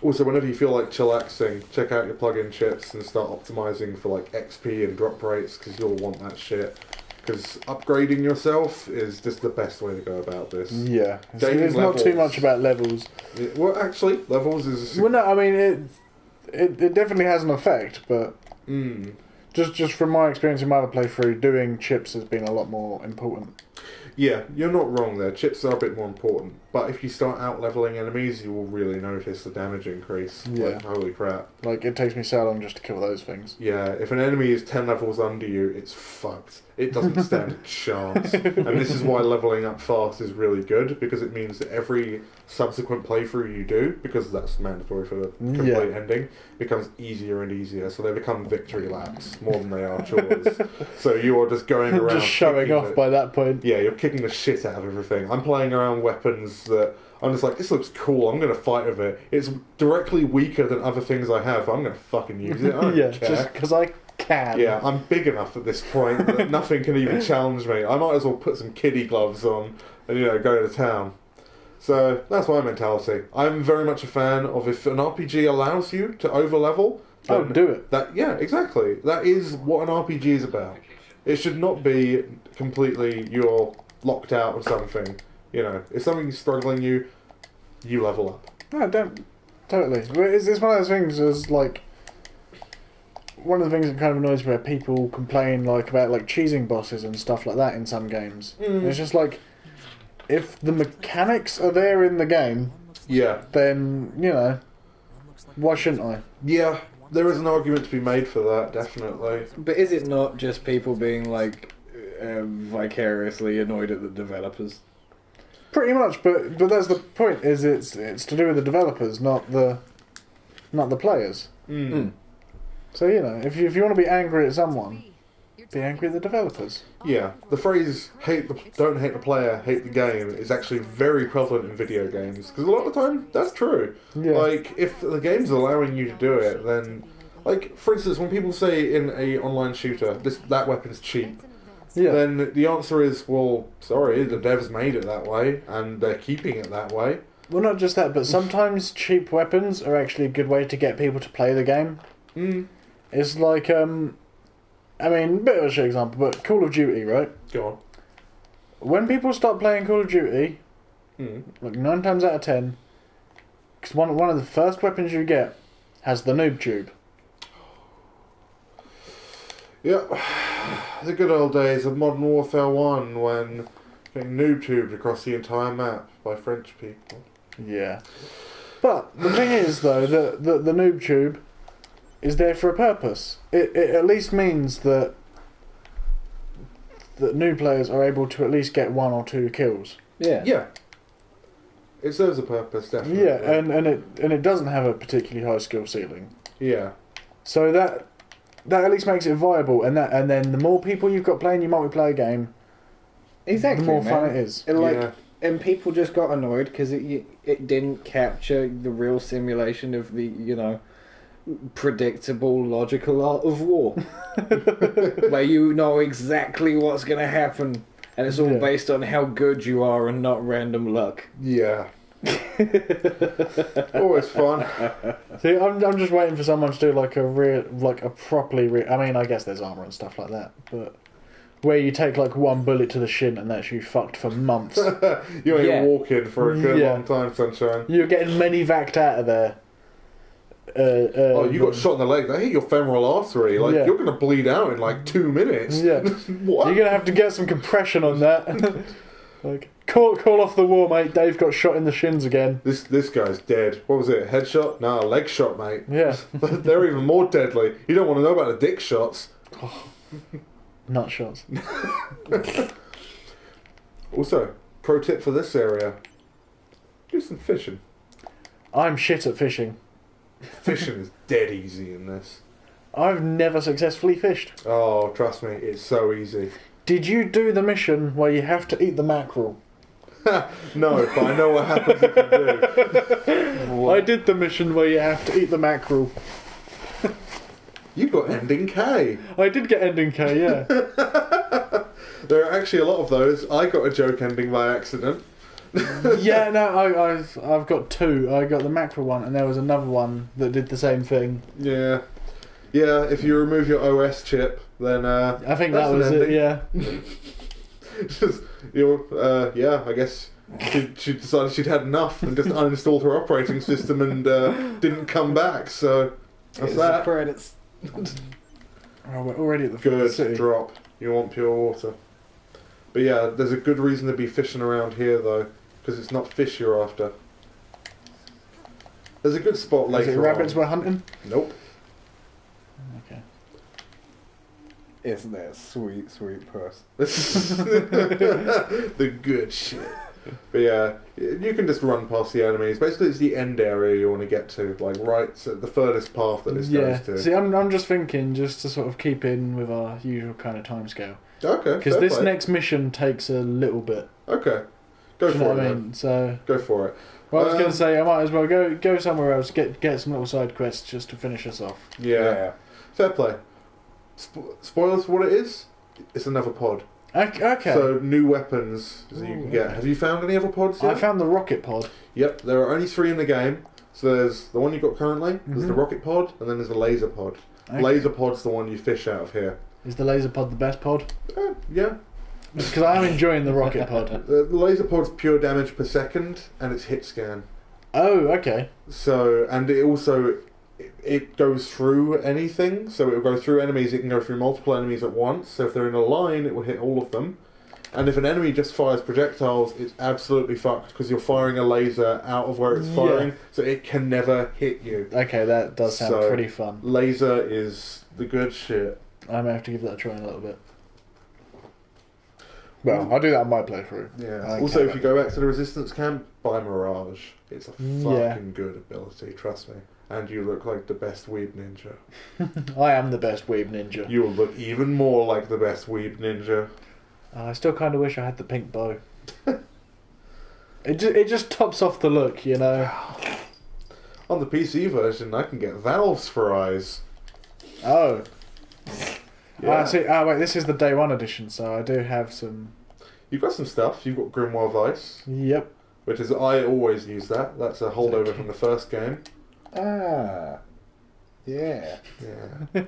Also, whenever you feel like chillaxing, check out your plug-in chips and start optimizing for like XP and drop rates because you'll want that shit. Because upgrading yourself is just the best way to go about this. Yeah. Gaining It's not too levels. much about levels. Well, actually, levels is... Well, no, I mean, it definitely has an effect, but... Mm. Just from my experience in my other playthrough, doing chips has been a lot more important. Yeah, you're not wrong there. Chips are a bit more important. But if you start out-leveling enemies, you will really notice the damage increase. Yeah. Like, holy crap. Like, it takes me so long just to kill those things. Yeah, if an enemy is 10 levels under you, it's fucked. It doesn't stand a chance. And this is why leveling up fast is really good, because it means that every subsequent playthrough you do, because that's mandatory for the complete ending, becomes easier and easier. So they become victory laps more than they are chores. So you are just going around... just showing off by that point. Yeah, you're kicking the shit out of everything. I'm playing around weapons that... I'm just like, this looks cool, I'm going to fight with it. It's directly weaker than other things I have, I'm going to fucking use it. I don't care. Just because I can. Yeah, I'm big enough at this point that nothing can even challenge me. I might as well put some kiddie gloves on and, go to town. So, that's my mentality. I'm very much a fan of if an RPG allows you to overlevel... Oh, do it. Yeah, exactly. That is what an RPG is about. It should not be completely you're locked out of something. If something's struggling you level up. No, don't. Totally. It's one of those things as, like... One of the things that kind of annoys me where people complain, about, cheesing bosses and stuff like that in some games. It's just like... If the mechanics are there in the game... Yeah. Then, why shouldn't I? Yeah. There is an argument to be made for that, definitely. But is it not just people being, vicariously annoyed at the developers? Pretty much, but that's the point. Is it's to do with the developers, not the players. So if you want to be angry at someone, be angry at the developers. Yeah, the phrase "don't hate the player, hate the game" is actually very prevalent in video games because a lot of the time that's true. Yeah. If the game's allowing you to do it, then for instance, when people say in a online shooter that weapon's cheap. Yeah. Then the answer is, well, sorry, the devs made it that way, and they're keeping it that way. Well, not just that, but sometimes cheap weapons are actually a good way to get people to play the game. It's like, bit of a shit example, but Call of Duty, right? Go on. When people start playing Call of Duty, 9 times out of 10, because one of the first weapons you get has the noob tube. Yep. The good old days of Modern Warfare 1 when getting noob tubed across the entire map by French people. Yeah. But the thing is, though, the noob tube is there for a purpose. It at least means that new players are able to at least get 1 or 2 kills. Yeah. Yeah. It serves a purpose, definitely. Yeah, and it doesn't have a particularly high skill ceiling. Yeah. So that at least makes it viable, and then the more people you've got playing your multiplayer game, exactly, the more fun it is. And people just got annoyed because it didn't capture the real simulation of the predictable, logical art of war, where you know exactly what's going to happen, and it's all based on how good you are and not random luck. Yeah. Always fun. See, I'm just waiting for someone to do a properly I guess there's armor and stuff like that, but where you take 1 bullet to the shin and that's you fucked for months. You ain't walking for a good long time, sunshine. You're getting many-vaced out of there. You got shot in the leg. That hit your femoral artery. You're going to bleed out in 2 minutes. Yeah. What? You're going to have to get some compression on that. Call off the war, mate. Dave got shot in the shins again. This guy's dead. What was it? Headshot? No, leg shot, mate. Yeah. They're even more deadly. You don't want to know about the dick shots. Nut shots. Also, pro tip for this area: do some fishing. I'm shit at fishing. Fishing is dead easy in this. I've never successfully fished. Oh, trust me, it's so easy. Did you do the mission where you have to eat the mackerel? No, but I know what happens if you do. I did the mission where you have to eat the mackerel. You got ending K. I did get ending K, yeah. There are actually a lot of those. I got a joke ending by accident. Yeah, no, I've got 2. I got the mackerel one, and there was another one that did the same thing. Yeah. Yeah, if you remove your OS chip, then I think that was it, yeah. Just, I guess she decided she'd had enough and just uninstalled her operating system and didn't come back, so that's that. Credits. Oh, we're already at the Good city. drop. You want pure water. But yeah, there's a good reason to be fishing around here though, because it's not fish you're after. There's a good spot Is later it rabbits on. we're hunting? Nope. Okay. It's that sweet, sweet person. The good shit. But yeah, you can just run past the enemies. Basically, it's the end area you want to get to, like right at the furthest path that this Yeah. goes to. See, I'm just thinking, just to sort of keep in with our usual kind of timescale. Okay. Because fair this play. next mission takes a little bit. Okay. Go Do you for know it. what I Then. mean? So, Go for it. well, I was going to say, I might as well go somewhere else, get some little side quests just to finish us off. Yeah. Fair play. Spoilers for what it is. It's another pod. Okay. So new weapons that you can get. okay. Have you found any other pods yet? I found the rocket pod. Yep, there are only 3 in the game. So there's the one you got currently, there's the Mhm. rocket pod, and then there's the laser pod. Okay. Laser pod's the one you fish out of here. Is the laser pod the best pod? Yeah. Because I am enjoying the rocket pod. The laser pod's pure damage per second, and it's hit scan. Oh, okay. So, and it also, it goes through anything. So it will go through enemies, it can go through multiple enemies at once. So if they're in a line, it will hit all of them. And if an enemy just fires projectiles, it's absolutely fucked because you're firing a laser out of where it's firing, Yeah. so it can never hit you. Okay, that does sound So- pretty fun. Laser is the good shit. I may have to give that a try in a little bit. Well, I'll do that on my playthrough. Yeah. Okay. Also, if you go back to the Resistance camp, buy Mirage. It's a fucking Yeah. good ability, trust me. And you look like the best weeb ninja. I am the best weeb ninja. You will look even more like the best weeb ninja. I still kind of wish I had the pink bow. It just tops off the look, you know. On the PC version, I can get valves for eyes. Oh. Yeah. See. Oh, wait, this is the day one edition, so I do have some. You've got some stuff. You've got Grimoire Vice, Yep. which is, I always use that. That's a holdover Okay. from the first game. Ah. Yeah. Yeah.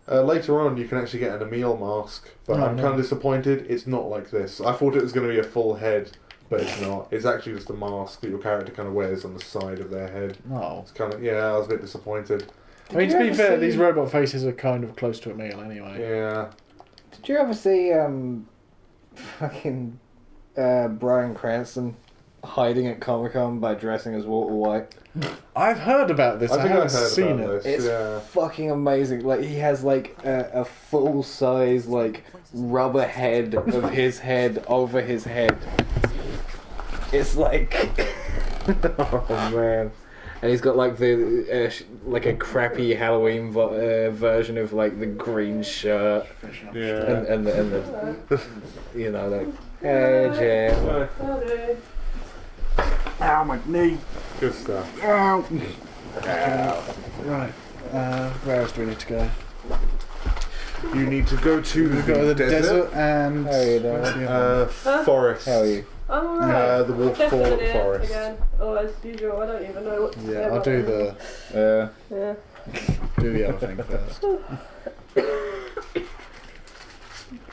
Later on, you can actually get an Emil mask, but Oh, I'm no. kind of disappointed. It's not like this. I thought it was going to be a full head, but it's not. It's actually just a mask that your character kind of wears on the side of their head. Oh. It's kind of, yeah, I was a bit disappointed. I mean, Did to you be ever fair, see- these robot faces are kind of close to a meal anyway. Yeah. Did you ever see fucking Bryan Cranston hiding at Comic-Con by dressing as Walter White? I've heard about this. I think haven't I've heard seen about it. this. It's Yeah. fucking amazing. Like, he has like a full size like rubber head of his head over his head. It's like, oh man. And he's got like the like a crappy Halloween version of like the green shirt Yeah. and the you know, like, hey Jim. Ow, my knee. Good stuff. Ow. Right. Where else do we need to go? You need to go to We've got the desert and. How are you doing? what's the other one? Forest. How are you? I'm alright. The waterfall at the forest. Again. Oh, as usual, I don't even know what to say Yeah, I'll about do them. the Yeah. other thing first.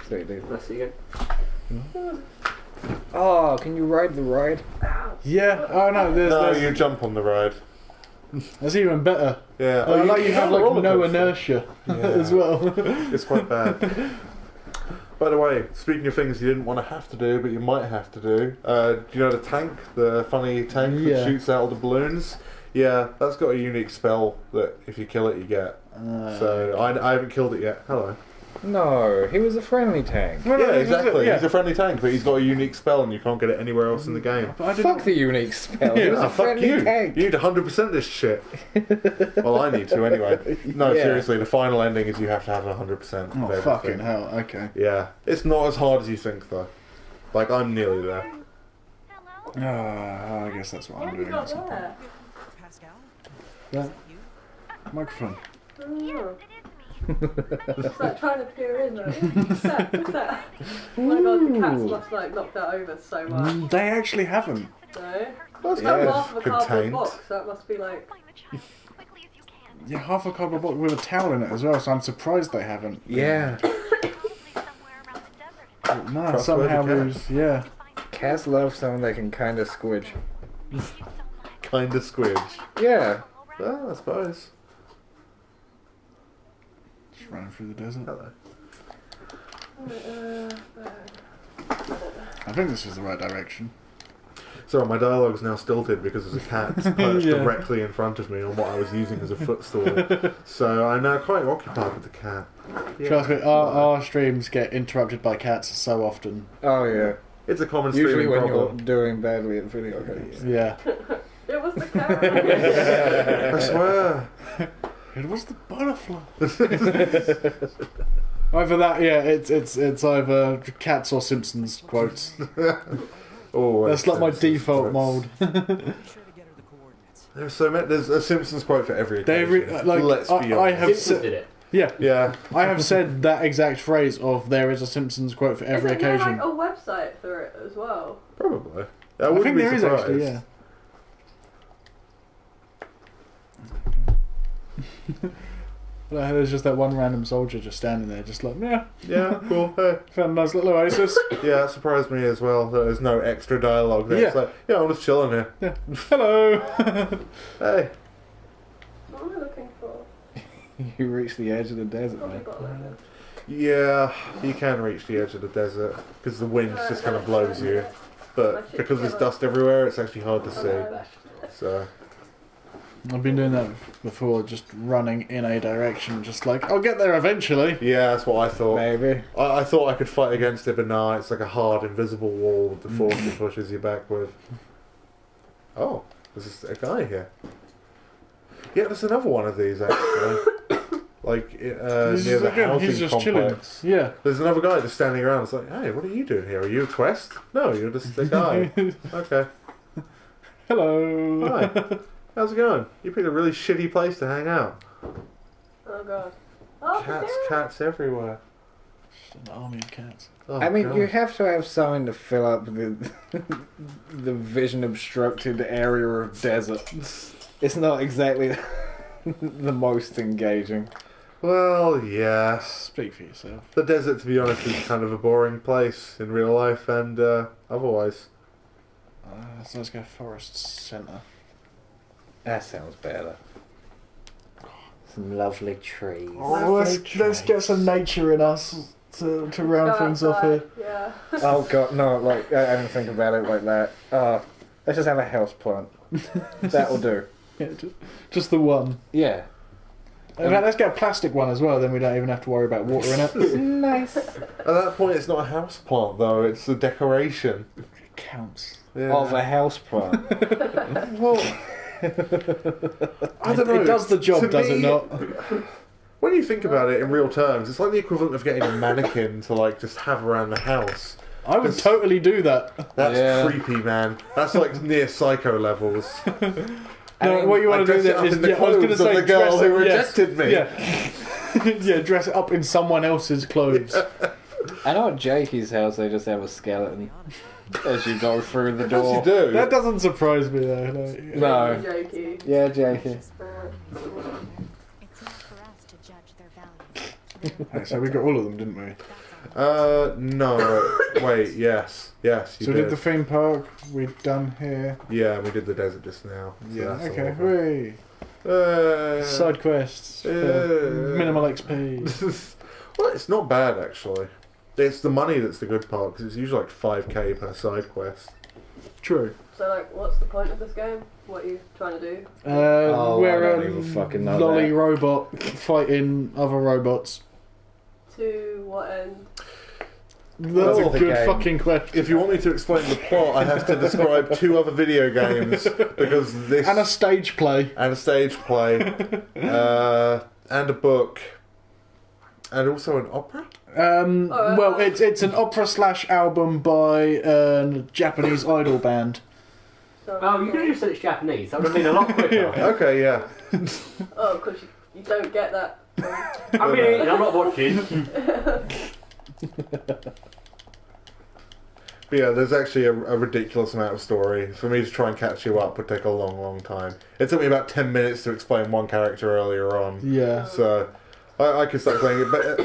Sweet dude. Let's see again. Oh, can you ride the ride? Yeah. Oh no, No, there's you jump on the ride. that's even better. Yeah. I like you can have a like roller no coaster. inertia Yeah. as well. It's quite bad. By the way, speaking of things you didn't want to have to do, but you might have to do, do you know the tank? The funny tank Yeah. that shoots out all the balloons? Yeah, that's got a unique spell that if you kill it, you get. So I haven't killed it yet. Hello. No, he was a friendly tank. Well, Yeah, no, this is it, exactly. yeah. He's a friendly tank, but he's got a unique spell and you can't get it anywhere else in the game. But I didn't. Fuck the unique spell. He was Ah, a fuck friendly you. tank. You need to 100% this shit. Well, I need to anyway. No, Yeah. seriously, the final ending is you have to have 100% of Oh everything. fucking hell! Okay. Yeah, it's not as hard as you think though. Like, I'm nearly there. I guess that's what What I'm have you doing. got at some point. there? Pascal? Yeah. Microphone. Oh. It's like trying to peer in though. What's that? What's that? Oh my god, the cats must like knock that over so much. They actually haven't. No? Well, it's It's got kind half of a cardboard contained. box, so it must be like... Yeah, half a cardboard box with a towel in it as well. So I'm surprised they haven't. Yeah. No, Trustworthy somehow cat. there's yeah. Cats love someone they can kind of squidge. Kinda squidge. Yeah. Well, I suppose. Just running through the desert. Hello. I think this is the right direction. So my dialogue's now stilted because there's a cat perched Yeah. directly in front of me on what I was using as a footstool. So I'm now quite occupied with the cat. Yeah. Trust me, our streams get interrupted by cats so often. Oh yeah. It's a common Usually streaming when problem. you're doing badly at video games. Yeah. It was the cat. I swear. It was the butterfly. Either that, yeah, it's either cats or Simpsons quotes. Oh, That's like my Simpsons default quotes. mold. Be sure to get her the coordinates. There's so many. There's a Simpsons quote for every They occasion. like Let's be I honest. have Simpsons did said, it. yeah, Yeah. I have said that exact phrase of there is a Simpsons quote for every Isn't there occasion. like a website for it as well? Probably. I I wouldn't think be there is surprised. actually, yeah. Like, there's just that one random soldier just standing there, just like, yeah, Yeah, cool. Hey. found a nice little oasis. Yeah, it surprised me as well that there's no extra dialogue there. It's Yeah. like, yeah, I'm just chilling here. Yeah. Hello. Hey. What am I looking for? You reach the edge of the desert, Probably man. got like Yeah, you can reach the edge of the desert because the wind just kind of blows you. But because there's dust everywhere, it's actually hard to see. So, I've been doing that before, just running in a direction, just like, I'll get there eventually. yeah, that's what I thought. Maybe. I thought I could fight against it, but no, it's like a hard, invisible wall with the force it pushes you back with. Oh, there's a guy here. Yeah, there's another one of these, actually. Like, This near is the again, housing he's just complex. chilling. Yeah. There's another guy just standing around. It's like, hey, what are you doing here? Are you a quest? No, you're just a guy. Okay. Hello. Hi. How's it going? You picked a really shitty place to hang out. Oh god. Oh, Cats everywhere. An army of cats. Oh, I mean, God. you have to have something to fill up the the vision obstructed area of desert. It's not exactly the most engaging. Well, yeah. Speak for yourself. The desert, to be honest, is kind of a boring place in real life and otherwise. So let's go forest centre. That sounds better. Some lovely trees. Oh, let's get some nature in us to round Go things off outside. here. Yeah. Oh god, no! Like I didn't think about it like that. Let's just have a house plant. That'll do. Yeah, just the one. Yeah. In fact, let's get a plastic one as well, then we don't even have to worry about water in it. Nice. At that point, it's not a house plant, though. It's a decoration. It counts. Yeah. Of a house plant. Well, I don't know. It does the job, To does it me, not? When you think about it in real terms, it's like the equivalent of getting a mannequin to like just have around the house. I would totally do that. That's Yeah. creepy, man. That's like near psycho levels. No, what you want to do dress it then up is, in the yeah, I was going to clothes of say, the girl dress who it, yes. rejected me. Yeah. Yeah, dress it up in someone else's clothes. I know at Jakey's house they just have a skeleton as you go through the Yes, door. you do. That doesn't surprise me though. No. Jokey. Yeah, Jakey. It's not for us to judge their value. Right, so we got all of them, didn't we? No. Wait, yes. Yes, you So did. did the theme park, we've done here. Yeah, we did the desert just now. So Yeah, that's okay. all of them. Hooray. Side quests. For minimal Uh, XP. Well, it's not bad, actually. It's the money that's the good part, because it's usually like 5k per side quest. True. So, like, what's the point of this game? What are you trying to do? I we're don't a even fucking know lolly that. robot fighting other robots. To what end? That's Oh, a the good game. fucking question. If you want me to explain the plot, I have to describe 2 other video games, because this... And a stage play. and a stage play, and a book, and also an opera. Well, it's an opera / album by a Japanese idol band. So, Oh, you could have just said it's Japanese. That would have been a lot quicker. Okay, yeah. Oh, because you don't get that. I'm reading, I'm not watching. But yeah, there's actually a ridiculous amount of story. For me to try and catch you up would take a long, long time. It took me about 10 minutes to explain one character earlier on. Yeah. So, I could start playing it. But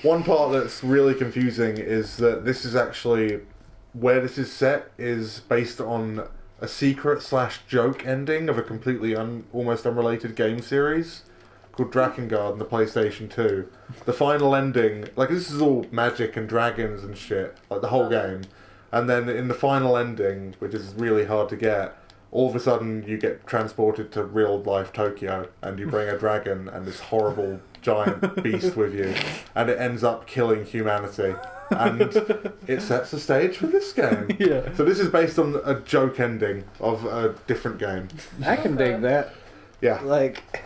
one part that's really confusing is that this is actually... Where this is set is based on a secret / joke ending of a completely almost unrelated game series called Drakengard on the PlayStation 2. The final ending, like this is all magic and dragons and shit, like the whole game. And then in the final ending, which is really hard to get, all of a sudden you get transported to real life Tokyo and you bring a dragon and this horrible giant beast with you, and it ends up killing humanity. And it sets the stage for this game. Yeah. So this is based on a joke ending of a different game. I can dig that. Yeah. Like,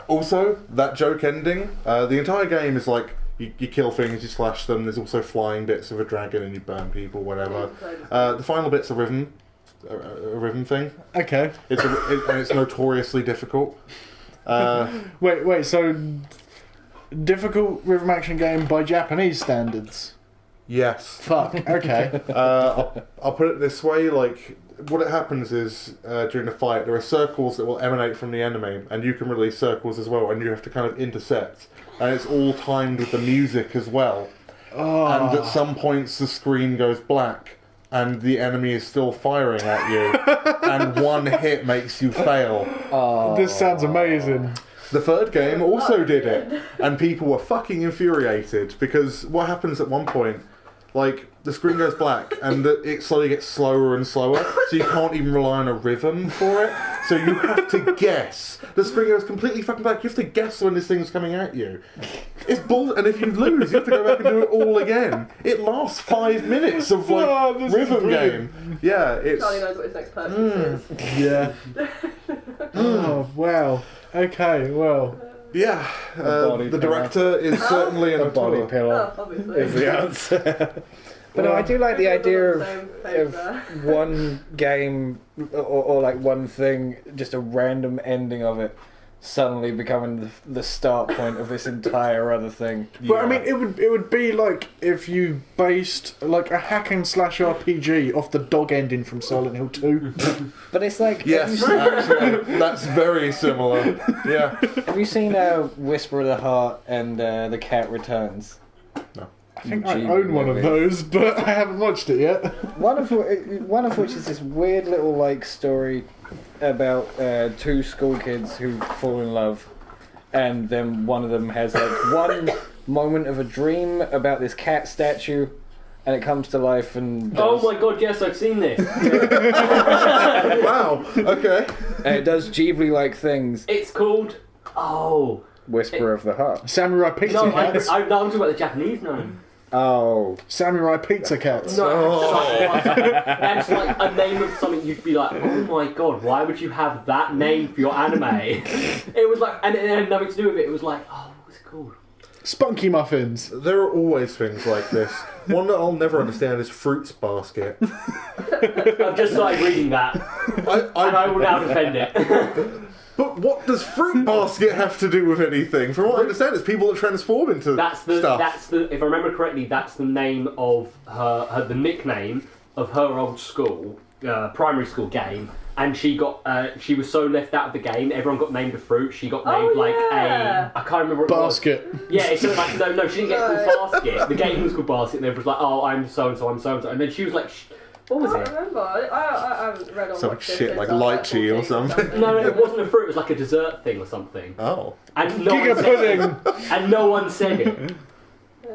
Also, that joke ending, the entire game is like, you kill things, you slash them, there's also flying bits of a dragon and you burn people, whatever. The final bit's a rhythm thing. Okay. And it's notoriously difficult. Wait, so difficult rhythm action game by Japanese standards? Yes. Fuck, okay. I'll put it this way, like, what it happens is, during the fight, there are circles that will emanate from the enemy, and you can release circles as well, and you have to kind of intercept. And it's all timed with the music as well. Oh. And at some points the screen goes black, and the enemy is still firing at you, and one hit makes you fail. This sounds amazing. The third game also did it, and people were fucking infuriated, because what happens at one point, like, the screen goes black, and it slowly gets slower and slower, so you can't even rely on a rhythm for it, so you have to guess. The screen goes completely fucking black, you have to guess when this thing's coming at you. It's bull, and if you lose, you have to go back and do it all again. It lasts 5 minutes of, like, this is rhythm brilliant. game. Yeah, it's... Charlie knows what his next purchase is. Yeah. Oh, wow. Okay, well. Yeah, body the pillow. director is certainly an a body auteur. pillow Oh, obviously. is the answer. But no, I do like the idea of one game or like one thing, just a random ending of it, suddenly becoming the start point of this entire other thing. But I mean, it would be like if you based like a hack and slash RPG off the dog ending from Silent Hill 2. But it's like, Yes, actually, that's very similar. Yeah. have you seen Whisper of the Heart and The Cat Returns? I think I own one of those, but I haven't watched it yet. One of which is this weird little like story about two school kids who fall in love, and then one of them has like one moment of a dream about this cat statue, and it comes to life and Oh my god, yes, I've seen this. Wow. Okay. and it does Ghibli-like things. It's called... Oh. Whisper of the Heart. Samurai Pizza No, Cats. I'm talking about the Japanese name. Oh, Samurai Pizza Cats. No, that's like a name of something you'd be like, oh my god, why would you have that name for your anime? It was like, and it had nothing to do with it. It was like, oh, what's it called? Spunky Muffins. There are always things like this. One that I'll never understand is Fruits Basket. I've just started reading that, and I will now defend it. But what does Fruit Basket have to do with anything? From what I understand, it's people that transform into stuff. That's the. If I remember correctly, that's the name of the nickname of her old school, primary school game. And she got, she was so left out of the game. Everyone got named a fruit. She got named I can't remember what Basket. it was. Yeah, it's sort of like no, she didn't get called Basket. The game was called Basket, and everyone was like, oh, I'm so and so, I'm so and so, and then she was like, what was I it? can't remember. I haven't read on Some what shit this like is, lychee or 14 something. No, it wasn't a fruit. It was like a dessert thing or something. Oh. And no Giga one said pudding. and no one said it.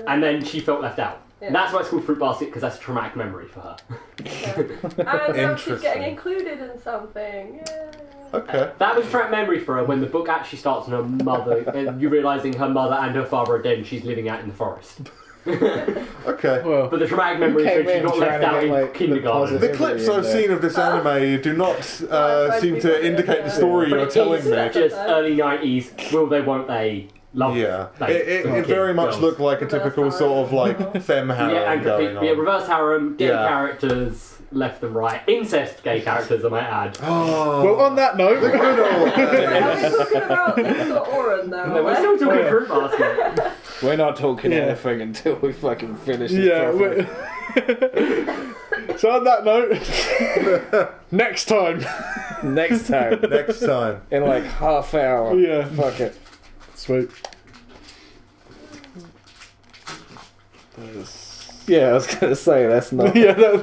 And then she felt left out. Yeah. That's why it's called Fruit Basket, because that's a traumatic memory for her. Yeah. And now she's Interesting. getting included in something. Yay. Okay. That was a traumatic memory for her when the book actually starts on her mother, and you realising her mother and her father are dead and she's living out in the forest. Okay. Well, But the traumatic memory is when she got left out in kindergarten. The clips I've seen of this anime do not seem to indicate the story But you're it telling is me. just early 90s, will they, won't they, love Yeah. like, It for very kid much girls. looked like a typical sort of like femme harem Yeah, and going on. reverse harem, gay Yeah. characters, left and right. Incest gay characters, I might add. Oh. well, on that note, Good old Are we talking about Lisa Oren now? No, we're still talking Fruit Basket. We're not talking Yeah. anything until we fucking finish this yeah. properly. So on that note, next time. Next time. Next time. In like half hour. Yeah. Fuck it. Sweet. Yeah, I was gonna say that's not. Yeah.